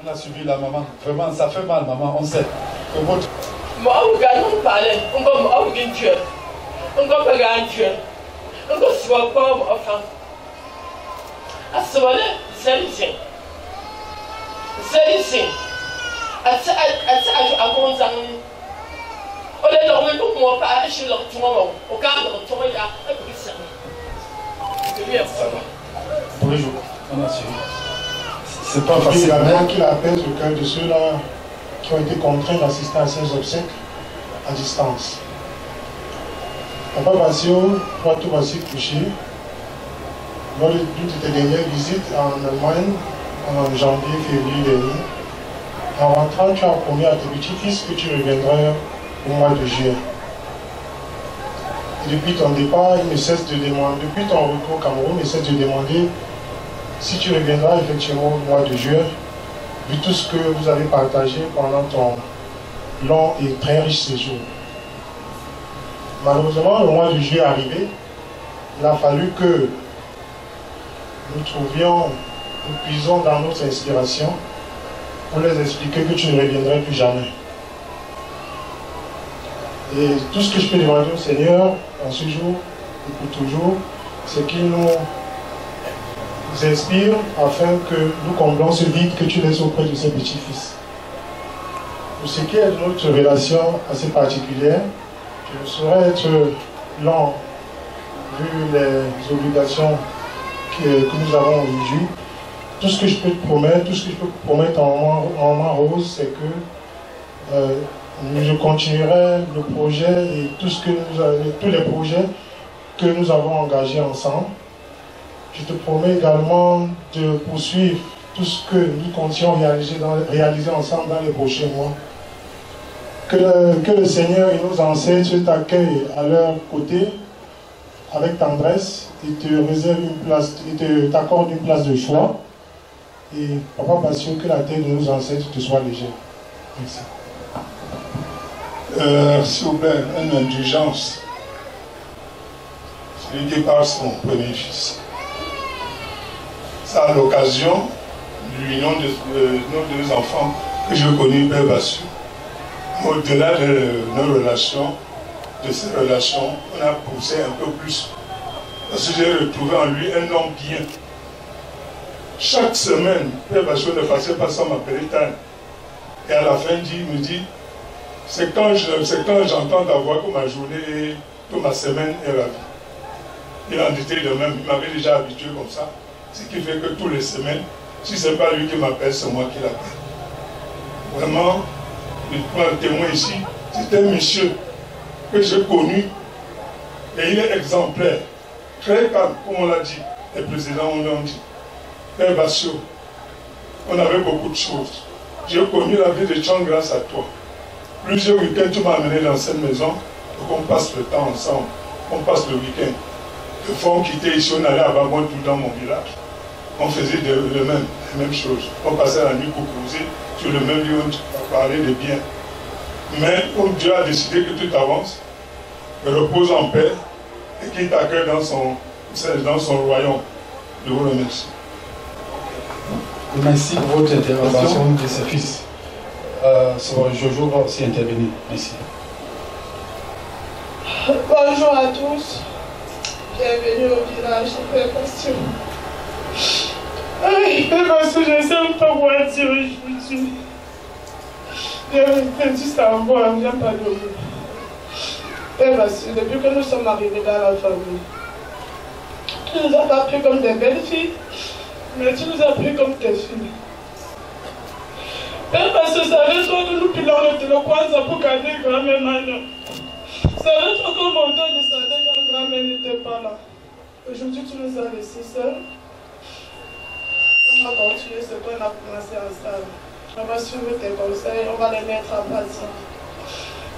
On a suivi la maman. Vraiment, ça fait mal, maman. On sait que votre... Moi, on parle, on va Dieu. On va regarder Dieu. On va se voir pas enfin. À ce moment-là, c'est ici. C'est ici. À on est dans le monde, on va pas chez leur tour. Au cadre, on va y aller. Pour les jours, on a suivi. C'est pas facile. Il y a rien qui apaise le cœur de ceux-là qui ont été contraints d'assister à ces obsèques à distance. Papa Bassio, toi tout Bassi couché, lors d'une de tes dernières visites en Allemagne, en janvier, février dernier, en rentrant, tu as promis à tes petits-fils que tu reviendrais au mois de juillet. Et depuis ton départ, il ne cesse de demander, depuis ton retour au Cameroun, il ne cesse de demander si tu reviendras effectivement au mois de juillet, vu tout ce que vous avez partagé pendant ton long et très riche séjour. Malheureusement, le mois de juillet est arrivé. Il a fallu que nous trouvions, nous puisons dans notre inspiration pour les expliquer que tu ne reviendrais plus jamais. Et tout ce que je peux demander au Seigneur en ce jour et pour toujours, c'est qu'il nous inspire afin que nous comblons ce vide que tu laisses auprès de ses petits-fils. Nous pour ce qui est de notre relation assez particulière, je ne saurais être lent vu les obligations que nous avons aujourd'hui. Tout ce que je peux te promettre, tout ce que je peux te promettre en main rose, c'est que je continuerai le projet et tous les projets que nous avons engagés ensemble. Je te promets également de poursuivre tout ce que nous comptions réaliser ensemble dans les prochains mois. Que le Seigneur et nos ancêtres t'accueillent à leur côté avec tendresse et te réserve une place, et t'accorde une place de choix. Et Papa Bassio, que la terre de nos ancêtres te soit légère. Merci. S'il vous plaît, une indulgence. Celui qui parle, c'est mon premier fils. C'est à l'occasion de l'union de nos enfants que je connais Père Bassio. Au-delà de nos relations, de ces relations, on a poussé un peu plus. Parce que j'ai retrouvé en lui un homme bien. Chaque semaine, Père Bassio ne passait pas sans m'appeler Tane. Et à la fin, il me dit, c'est quand j'entends ta voix que ma journée, que ma semaine est ravie. Il en était de même, il m'avait déjà habitué comme ça. Ce qui fait que toutes les semaines, si ce n'est pas lui qui m'appelle, c'est moi qui l'appelle. Vraiment, je prends un témoin ici, c'est un monsieur que j'ai connu et il est exemplaire, très calme, comme on l'a dit, les présidents l'ont dit. Père Bassio, on avait beaucoup de choses. J'ai connu la vie de Tchang grâce à toi. Plusieurs week-ends, tu m'as amené dans cette maison pour qu'on passe le temps ensemble, on passe le week-end. Des fois, on quittait ici, on allait à Babon tout dans mon village. On faisait les mêmes choses. On passait la nuit pour causer sur le même lieu, on parlait de bien. Mais comme Dieu a décidé que tout avance, repose en paix et qu'il t'accueille dans son royaume. Je vous remercie. Merci pour votre intervention de ce fils. Jojo va aussi intervenir. Merci. Bonjour à tous. Bienvenue au village de Père Bassio. Père Bassio, je ne sais pas quoi dire aujourd'hui. J'ai dû savoir, je n'ai pas de mots. Père Bassio, depuis que nous sommes arrivés dans la famille, tu nous as pas pris comme des belles filles, mais tu nous as pris comme tes filles. Père Bassio, savais-toi que nous pilons le Kwanzaa pour garder grand-mère Manon? Savais-toi que mon don ne savait quand grand-mère n'était pas là? Aujourd'hui, tu nous as laissés seuls. On va continuer ce qu'on a commencé ensemble. On va suivre tes conseils, on va les mettre en pratique.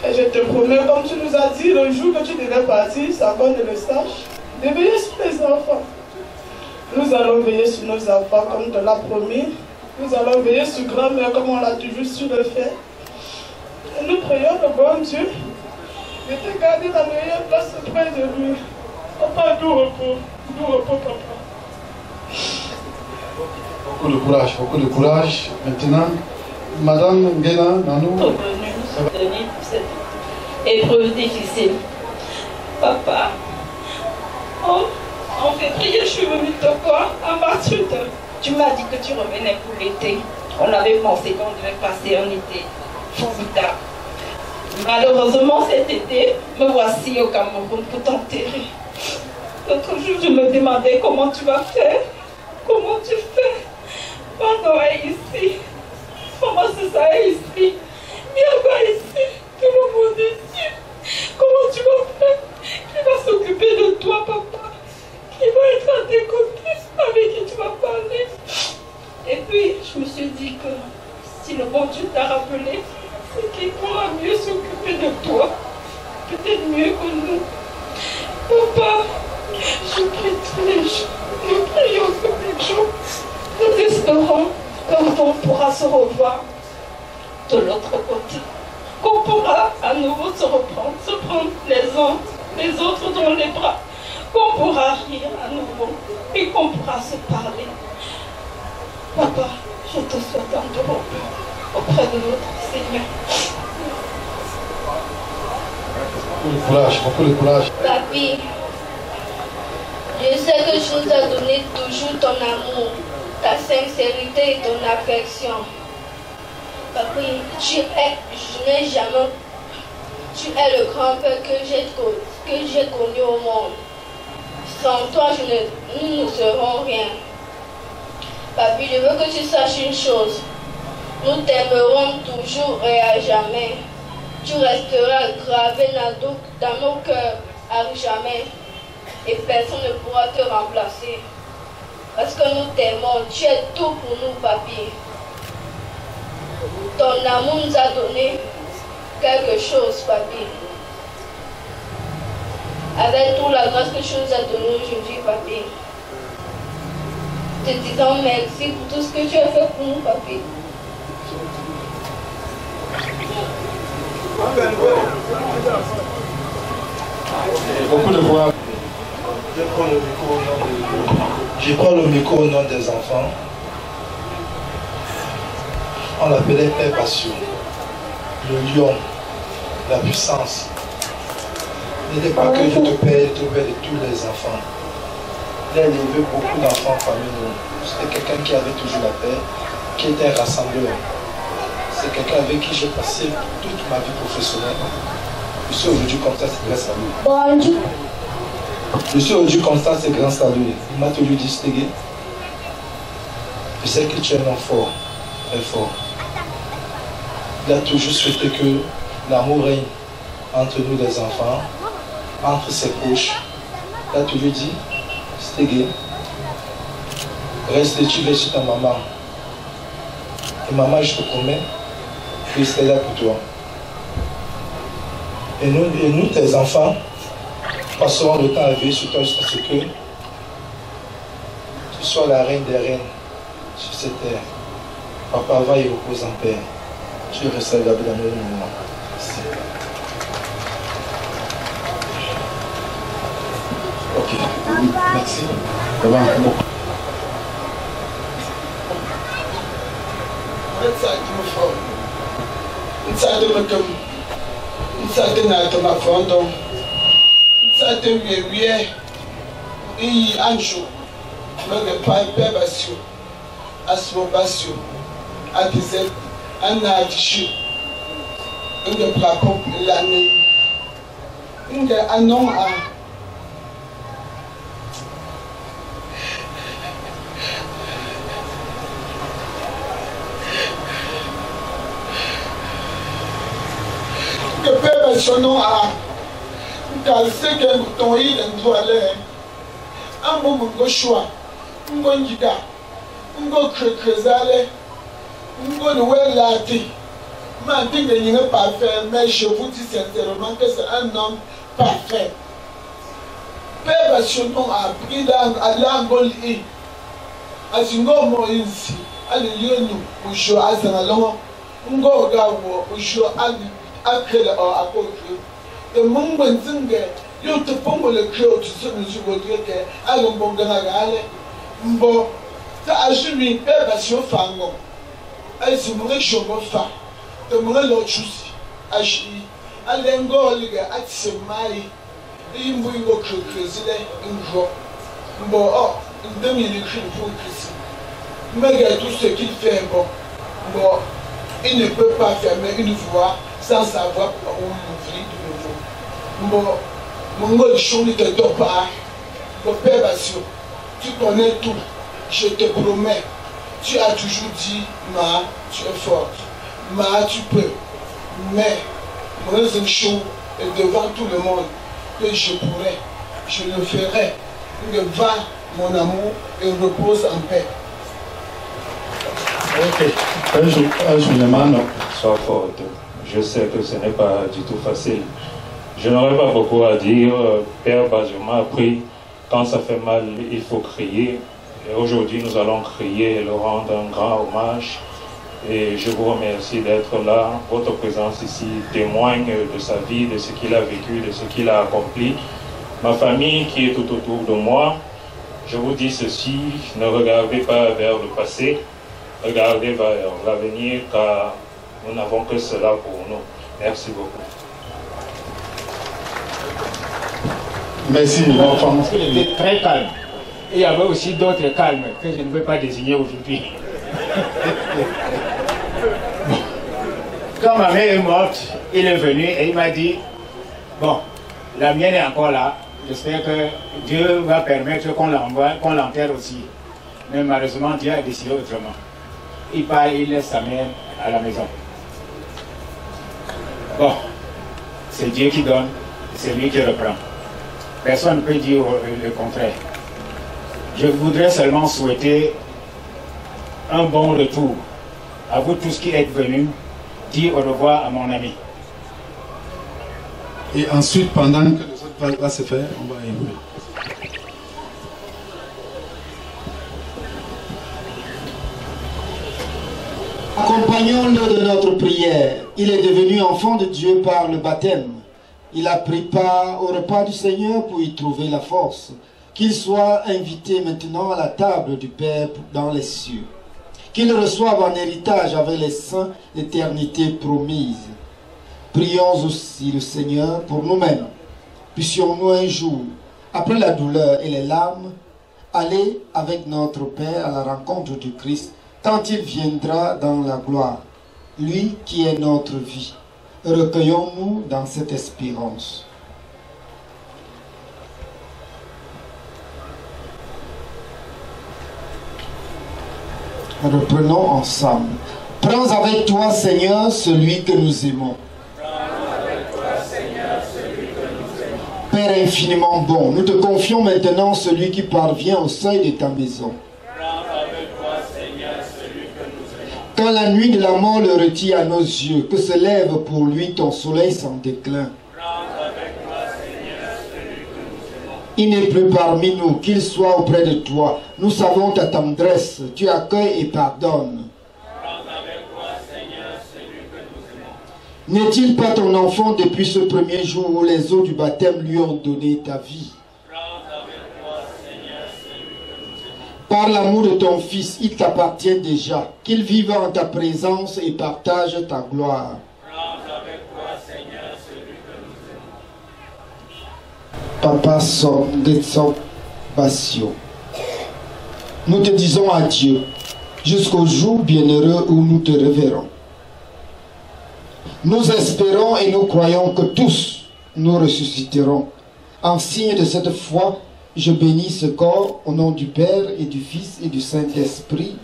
Et je te promets, comme tu nous as dit, le jour que tu devais partir, sans qu'on ne le sache, de veiller sur les enfants. Nous allons veiller sur nos enfants comme tu l'as promis. Nous allons veiller sur grand-mère comme on l'a toujours su le faire. Et nous prions le bon Dieu de te garder la meilleure place auprès de lui. Papa, doux repos, papa. Beaucoup de courage. Maintenant, Madame Ngena Nanou. Nous soutenir pour cette épreuve difficile. Papa, en février, je suis venue te voir à Martine. Tu m'as dit que tu revenais pour l'été. On avait pensé qu'on devait passer un été formidable. Malheureusement, cet été, me voici au Cameroun pour t'enterrer. L'autre jour, je me demandais comment tu vas faire. Comment tu fais? Pardon est ici. Maman, c'est ça est ici. Miago est ici. Tout le monde est ici. Comment tu vas faire? Qui va s'occuper de toi, papa? Qui va être à tes côtés? Avec qui tu vas parler? Et puis, je me suis dit que si le bon Dieu t'a rappelé, c'est qu'il pourra mieux s'occuper de toi. Peut-être mieux que nous. Papa, je prie tous les jours. Nous prions tous les jours. Nous espérons qu'on pourra se revoir de l'autre côté. Qu'on pourra à nouveau se reprendre, se prendre les uns les autres dans les bras. Qu'on pourra rire à nouveau et qu'on pourra se parler. Papa, je te souhaite un de repos auprès de notre Seigneur. Beaucoup de courage. Papi, je sais que tu nous as donné toujours ton amour, ta sincérité et ton affection. Papi, je n'ai jamais... Tu es le grand-père que j'ai connu au monde. Sans toi, nous ne serons rien. Papi, je veux que tu saches une chose. Nous t'aimerons toujours et à jamais. Tu resteras gravé dans nos cœurs à jamais. Et personne ne pourra te remplacer. Parce que nous t'aimons. Tu es tout pour nous, papi. Ton amour nous a donné quelque chose, papi. Avec toute la grâce que tu nous as donnée aujourd'hui, papi. Te disons merci pour tout ce que tu as fait pour nous, papi. Beaucoup de voix. Je prends le micro au nom des enfants. On l'appelait Père Passion, le lion, la puissance. Il n'était pas que je te paie, de tous les enfants. Il a élevé beaucoup d'enfants parmi nous. C'était quelqu'un qui avait toujours la paix, qui était un rassembleur. C'est quelqu'un avec qui j'ai passé toute ma vie professionnelle. Je suis aujourd'hui comme ça, c'est grâce à lui. Je suis aujourd'hui comme ça, c'est grâce à lui. Il m'a toujours dit, Stégué, je sais que tu es un homme fort, très fort. Il a toujours souhaité que l'amour règne entre nous les enfants, entre ses proches. Il a toujours dit, Stégué, reste tu laisses chez ta maman. Et maman, je te promets que je serai là pour toi. Et nous, tes enfants, passerons le temps à veiller sur toi jusqu'à ce que tu sois la reine des reines sur cette terre. Papa va y reposer en paix. Tu resteras gardé dans nos moments. Ok, merci. Que Père son nom a car c'est que ton île doit aller un bon choix un bon giga un bon crezale un bon welati maintenant il n'est pas parfait mais je vous dis sincèrement que c'est un homme parfait. Père son nom a pris dans l'angoli azingo moïse aliyonu ujo azanalo ngo gawo ujo ali akele o akoju the moment zinge yo to pombo le creo to so nzu godreke alombo ganagale mbo ta ajumi Père Passion fango azimure shobo fa to mure lo chusi ashi alengo liga atsemai imbu ingo krezile injo mbo oh ndemi ni crime pour Christ malgré tout ce qu'il fait bon il ne peut pas fermer une voie sans savoir où l'ouvrir de nouveau. Mon mot de chose ne te donne pas. Mon Père Passion, tu connais tout. Je te promets. Tu as toujours dit, Ma, tu es forte. Ma, tu peux. Mais, mon deuxième chose est devant tout le monde que je pourrais. Je le ferai. Va, mon amour, et repose en paix. Ok. Sois forte. Je sais que ce n'est pas du tout facile. Je n'aurais pas beaucoup à dire. Père Passion m'a appris, quand ça fait mal, il faut crier. Et aujourd'hui, nous allons crier et le rendre un grand hommage. Et je vous remercie d'être là. Votre présence ici témoigne de sa vie, de ce qu'il a vécu, de ce qu'il a accompli. Ma famille qui est tout autour de moi, je vous dis ceci, ne regardez pas vers le passé, regardez vers l'avenir, car nous n'avons que cela pour nous. Merci beaucoup. Merci, l'enfant. Il était très calme. Et il y avait aussi d'autres calmes que je ne veux pas désigner aujourd'hui. quand ma mère est morte, il est venu et il m'a dit, bon, la mienne est encore là. J'espère que Dieu va permettre qu'on l'envoie, qu'on l'enterre aussi. Mais malheureusement, Dieu a décidé autrement. Il part, il laisse sa mère à la maison. Bon, c'est Dieu qui donne, c'est lui qui reprend. Personne ne peut dire le contraire. Je voudrais seulement souhaiter un bon retour à vous tous qui êtes venus dire au revoir à mon ami. Et ensuite, pendant que les autres vagues vont se faire, on va évoluer. Accompagnons-le de notre prière. Il est devenu enfant de Dieu par le baptême. Il a pris part au repas du Seigneur pour y trouver la force. Qu'il soit invité maintenant à la table du Père dans les cieux. Qu'il reçoive en héritage avec les saints l'éternité promise. Prions aussi le Seigneur pour nous-mêmes. Puissions-nous un jour, après la douleur et les larmes, aller avec notre Père à la rencontre du Christ quand il viendra dans la gloire, lui qui est notre vie. Recueillons-nous dans cette espérance. Reprenons ensemble. Prends avec toi, Seigneur, celui que nous aimons. Père infiniment bon, nous te confions maintenant celui qui parvient au seuil de ta maison. Quand la nuit de la mort le retire à nos yeux, que se lève pour lui ton soleil sans déclin. Il n'est plus parmi nous, qu'il soit auprès de toi. Nous savons ta tendresse, tu accueilles et pardonnes. N'est-il pas ton enfant depuis ce premier jour où les eaux du baptême lui ont donné ta vie? Par l'amour de ton Fils, il t'appartient déjà, qu'il vive en ta présence et partage ta gloire. Papa Som Getsop Basio, nous te disons adieu jusqu'au jour bienheureux où nous te reverrons. Nous espérons et nous croyons que tous nous ressusciterons. En signe de cette foi, je bénis ce corps au nom du Père et du Fils et du Saint-Esprit.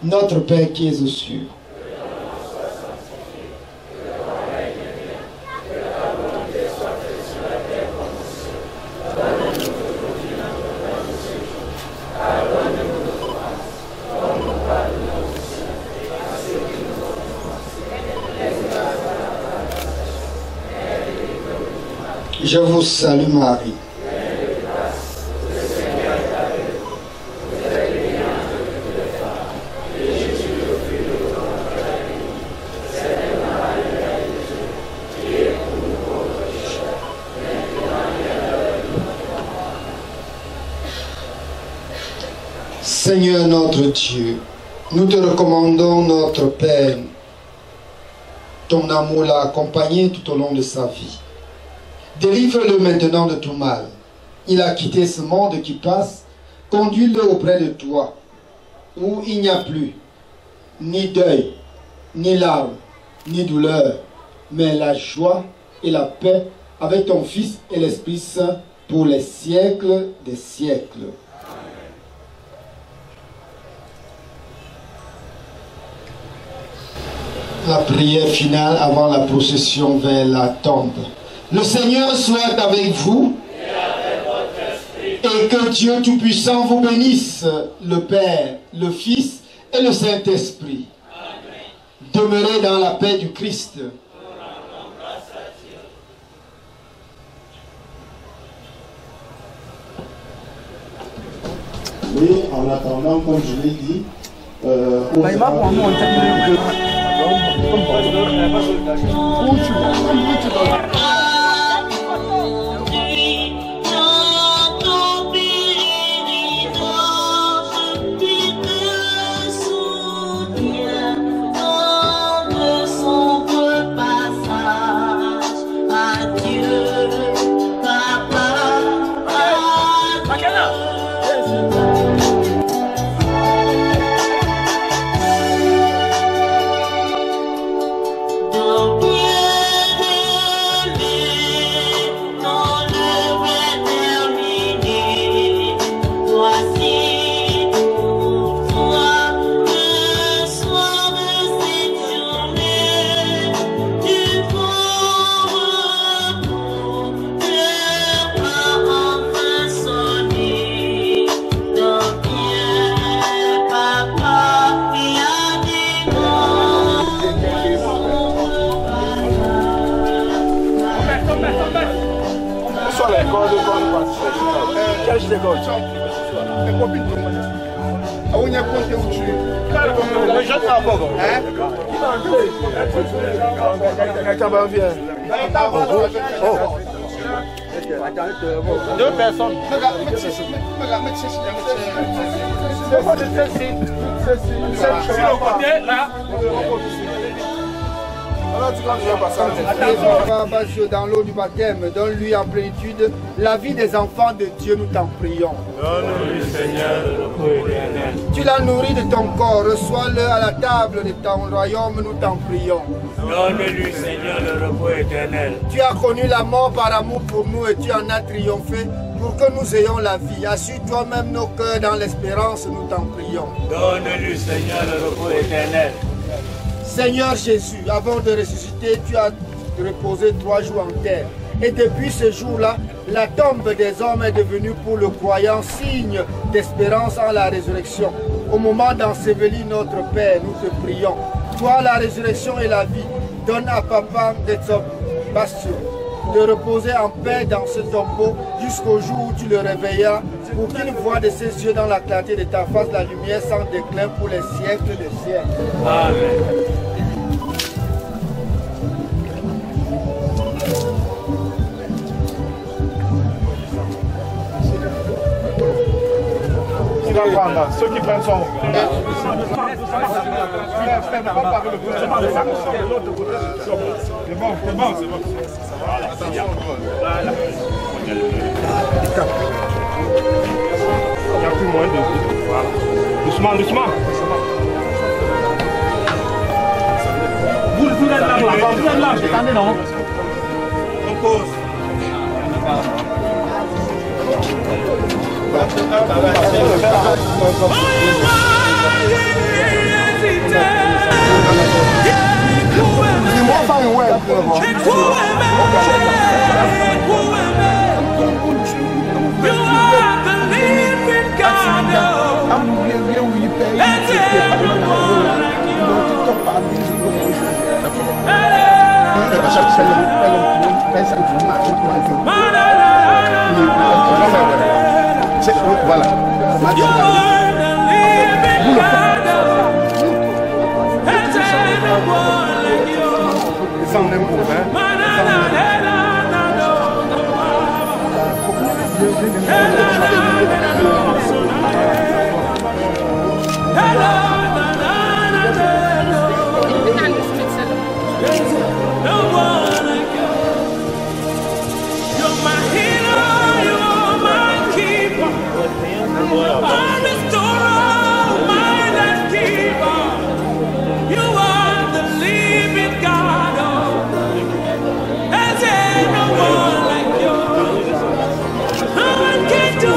Notre Père qui es aux cieux. Je vous salue Marie. Seigneur notre Dieu, nous te recommandons notre Père. Ton amour l'a accompagné tout au long de sa vie. Délivre-le maintenant de tout mal. Il a quitté ce monde qui passe. Conduis-le auprès de toi, où il n'y a plus ni deuil, ni larmes, ni douleur, mais la joie et la paix avec ton Fils et l'Esprit Saint pour les siècles des siècles. La prière finale avant la procession vers la tombe. Le Seigneur soit avec vous et que Dieu Tout-Puissant vous bénisse, le Père, le Fils et le Saint-Esprit. Demeurez dans la paix du Christ. Oui, en attendant, comme je l'ai dit, Soit l'école de quelle école? Les copines de moi. Ah oui, il y a compté où tu es. Les gens sont à bord. Hein? Deux personnes. Dans l'eau du baptême, donne-lui en plénitude la vie des enfants de Dieu, nous t'en prions. Donne-lui, Seigneur, le repos éternel. Tu l'as nourri de ton corps, reçois-le à la table de ton royaume, nous t'en prions. Donne-lui, Seigneur, le repos éternel. Tu as connu la mort par amour pour nous et tu en as triomphé pour que nous ayons la vie. Assure toi-même nos cœurs dans l'espérance, nous t'en prions. Donne-lui, Seigneur, le repos éternel. Seigneur Jésus, avant de ressusciter, tu as reposé 3 jours en terre. Et depuis ce jour-là, la tombe des hommes est devenue pour le croyant signe d'espérance en la résurrection. Au moment d'ensevelir notre Père, nous te prions. Toi, la résurrection et la vie, donne à Papa Ngetsop Bastio de reposer en paix dans ce tombeau jusqu'au jour où tu le réveilleras pour qu'il voie de ses yeux dans la clarté de ta face la lumière sans déclin pour les siècles des siècles. Amen. Ceux qui prennent son... C'est bon. Il n'y a plus moins de... Voilà. Doucement. Vous êtes là, attendez, non? On pose. Voilà. Can't do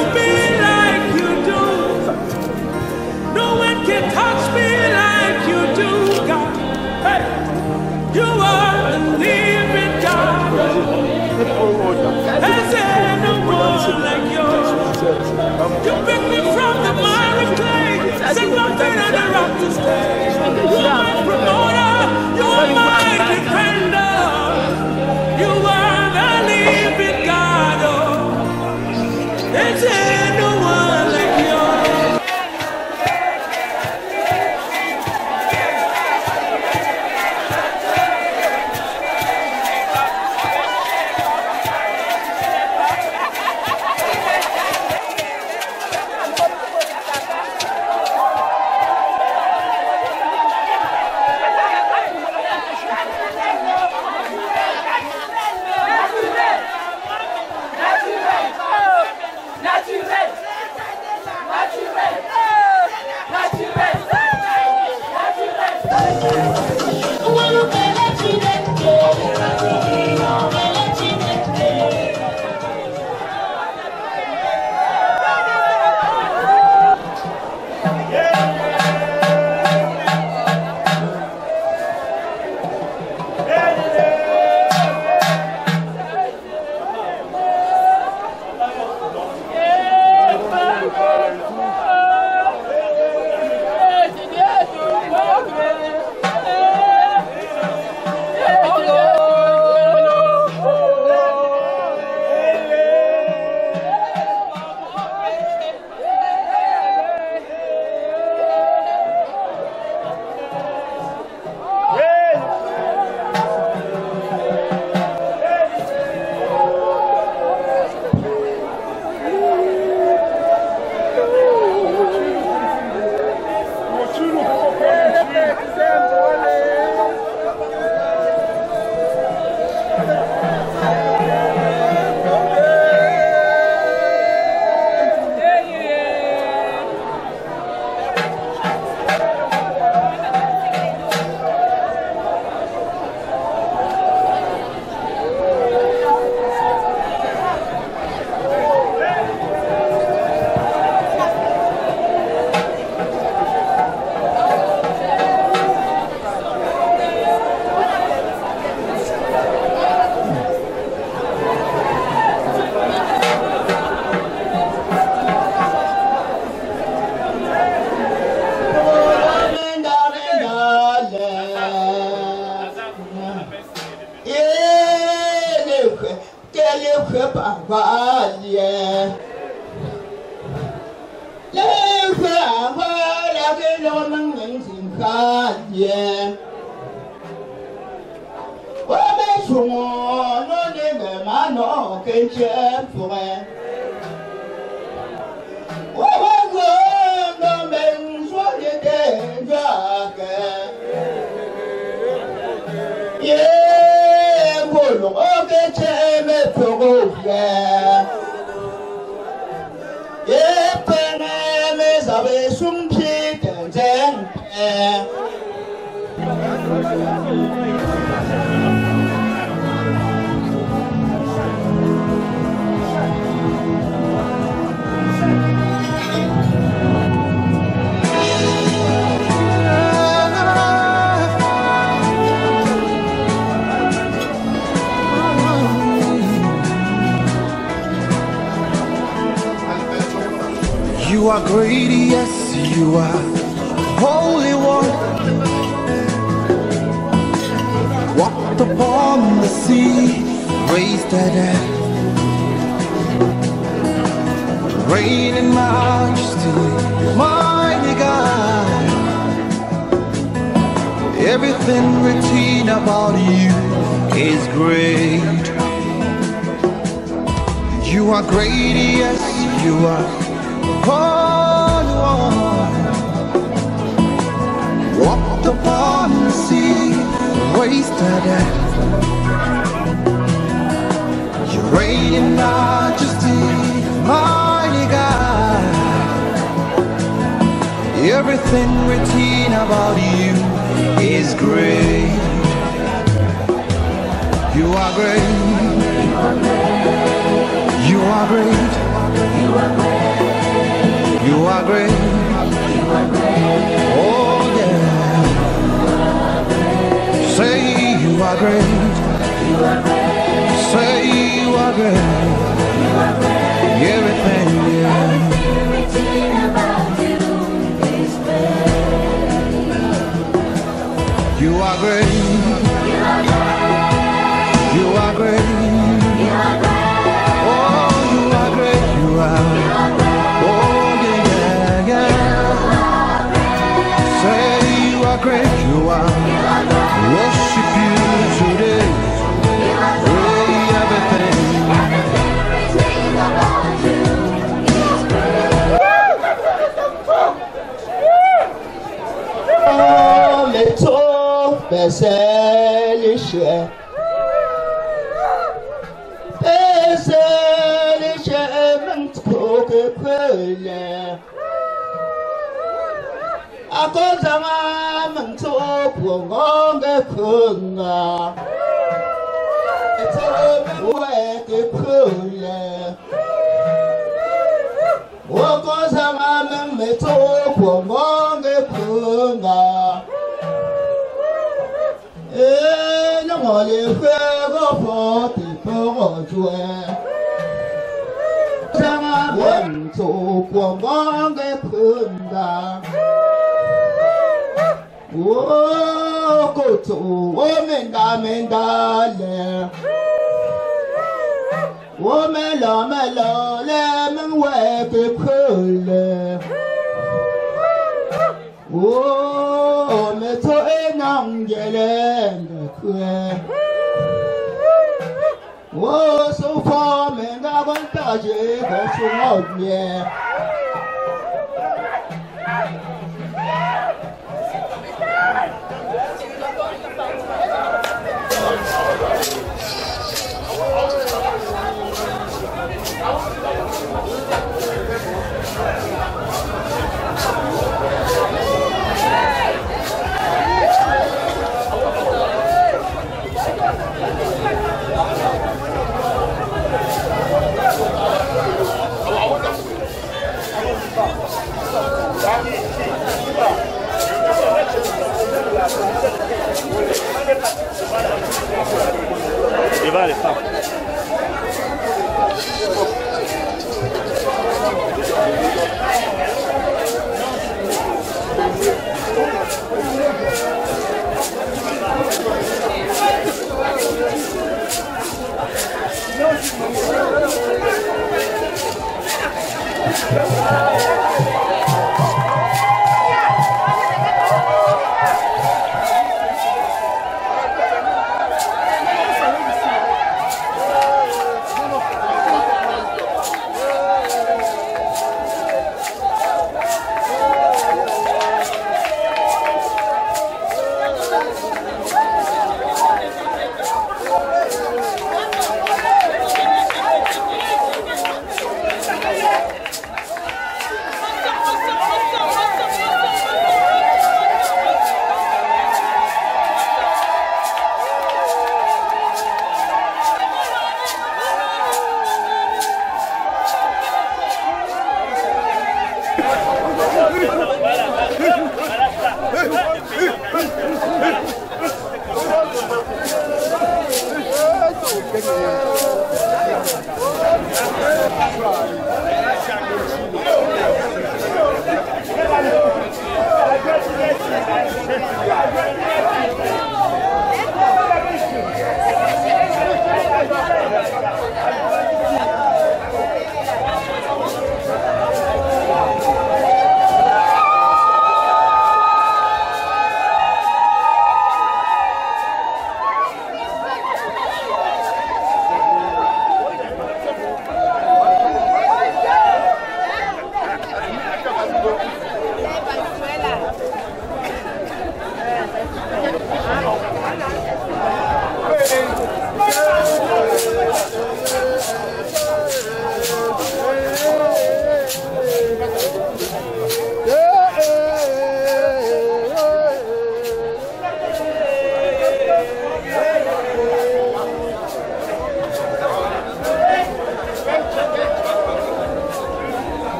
You are great, yes, you are Holy One. Walked upon the sea, raised the dead, reign in majesty, mighty God. Everything written about you is great. You are great, yes, you are Holy One. Walked upon the sea, raised the dead. You reign in majesty, mighty God. Everything written about you is great. You are great. You are great. You are great. You are great. You are great. Oh yeah. Say you are great. You are great. Say you are great. You are great. Everything, yeah. Everything about you is great. You are great. You are great. You are great. You are great. Oh, you are great. You are. Great you are, worship you today, everything about you is great. Oh, let's all be celebrated. Ako zama mento kuonge kunga, etoe ke kule. Ako zama mento kuonge kunga, nyongole kwego poti pojwe. Zama mento kuonge kunga. Oh, go to menda le. Oh, mela le men weke kule. Oh, me to enangele kwe. Oh, so far menga vantage go to me. Et va les femmes.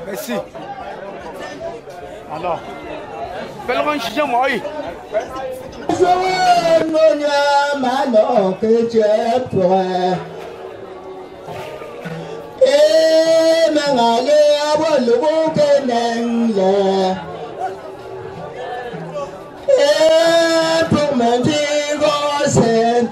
Merci. Alors, fais-le chez moi. Pour me dire, c'est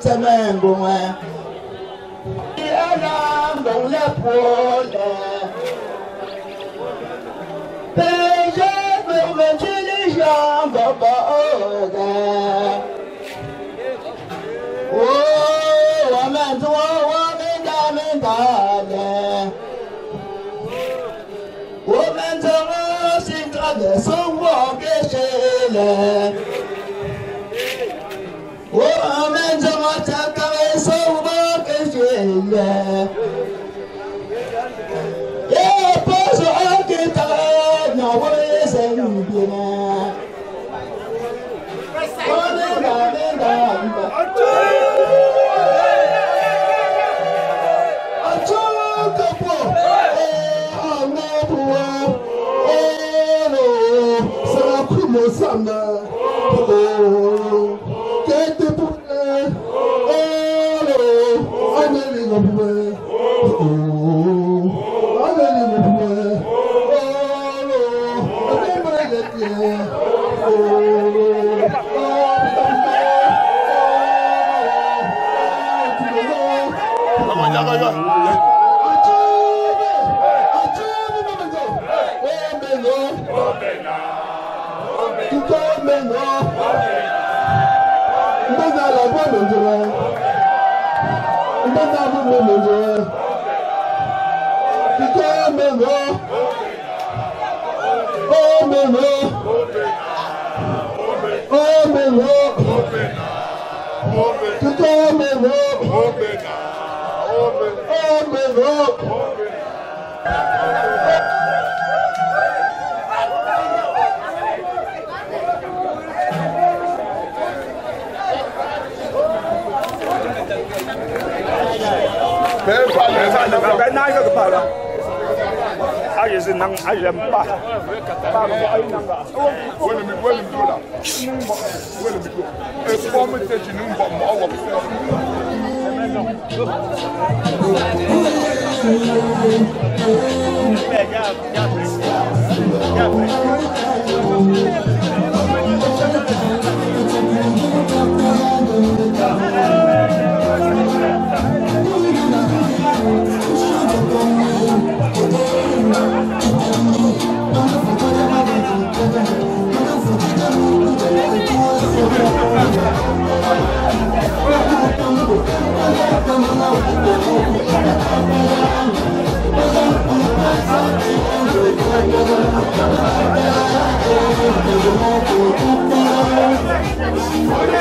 Thank you.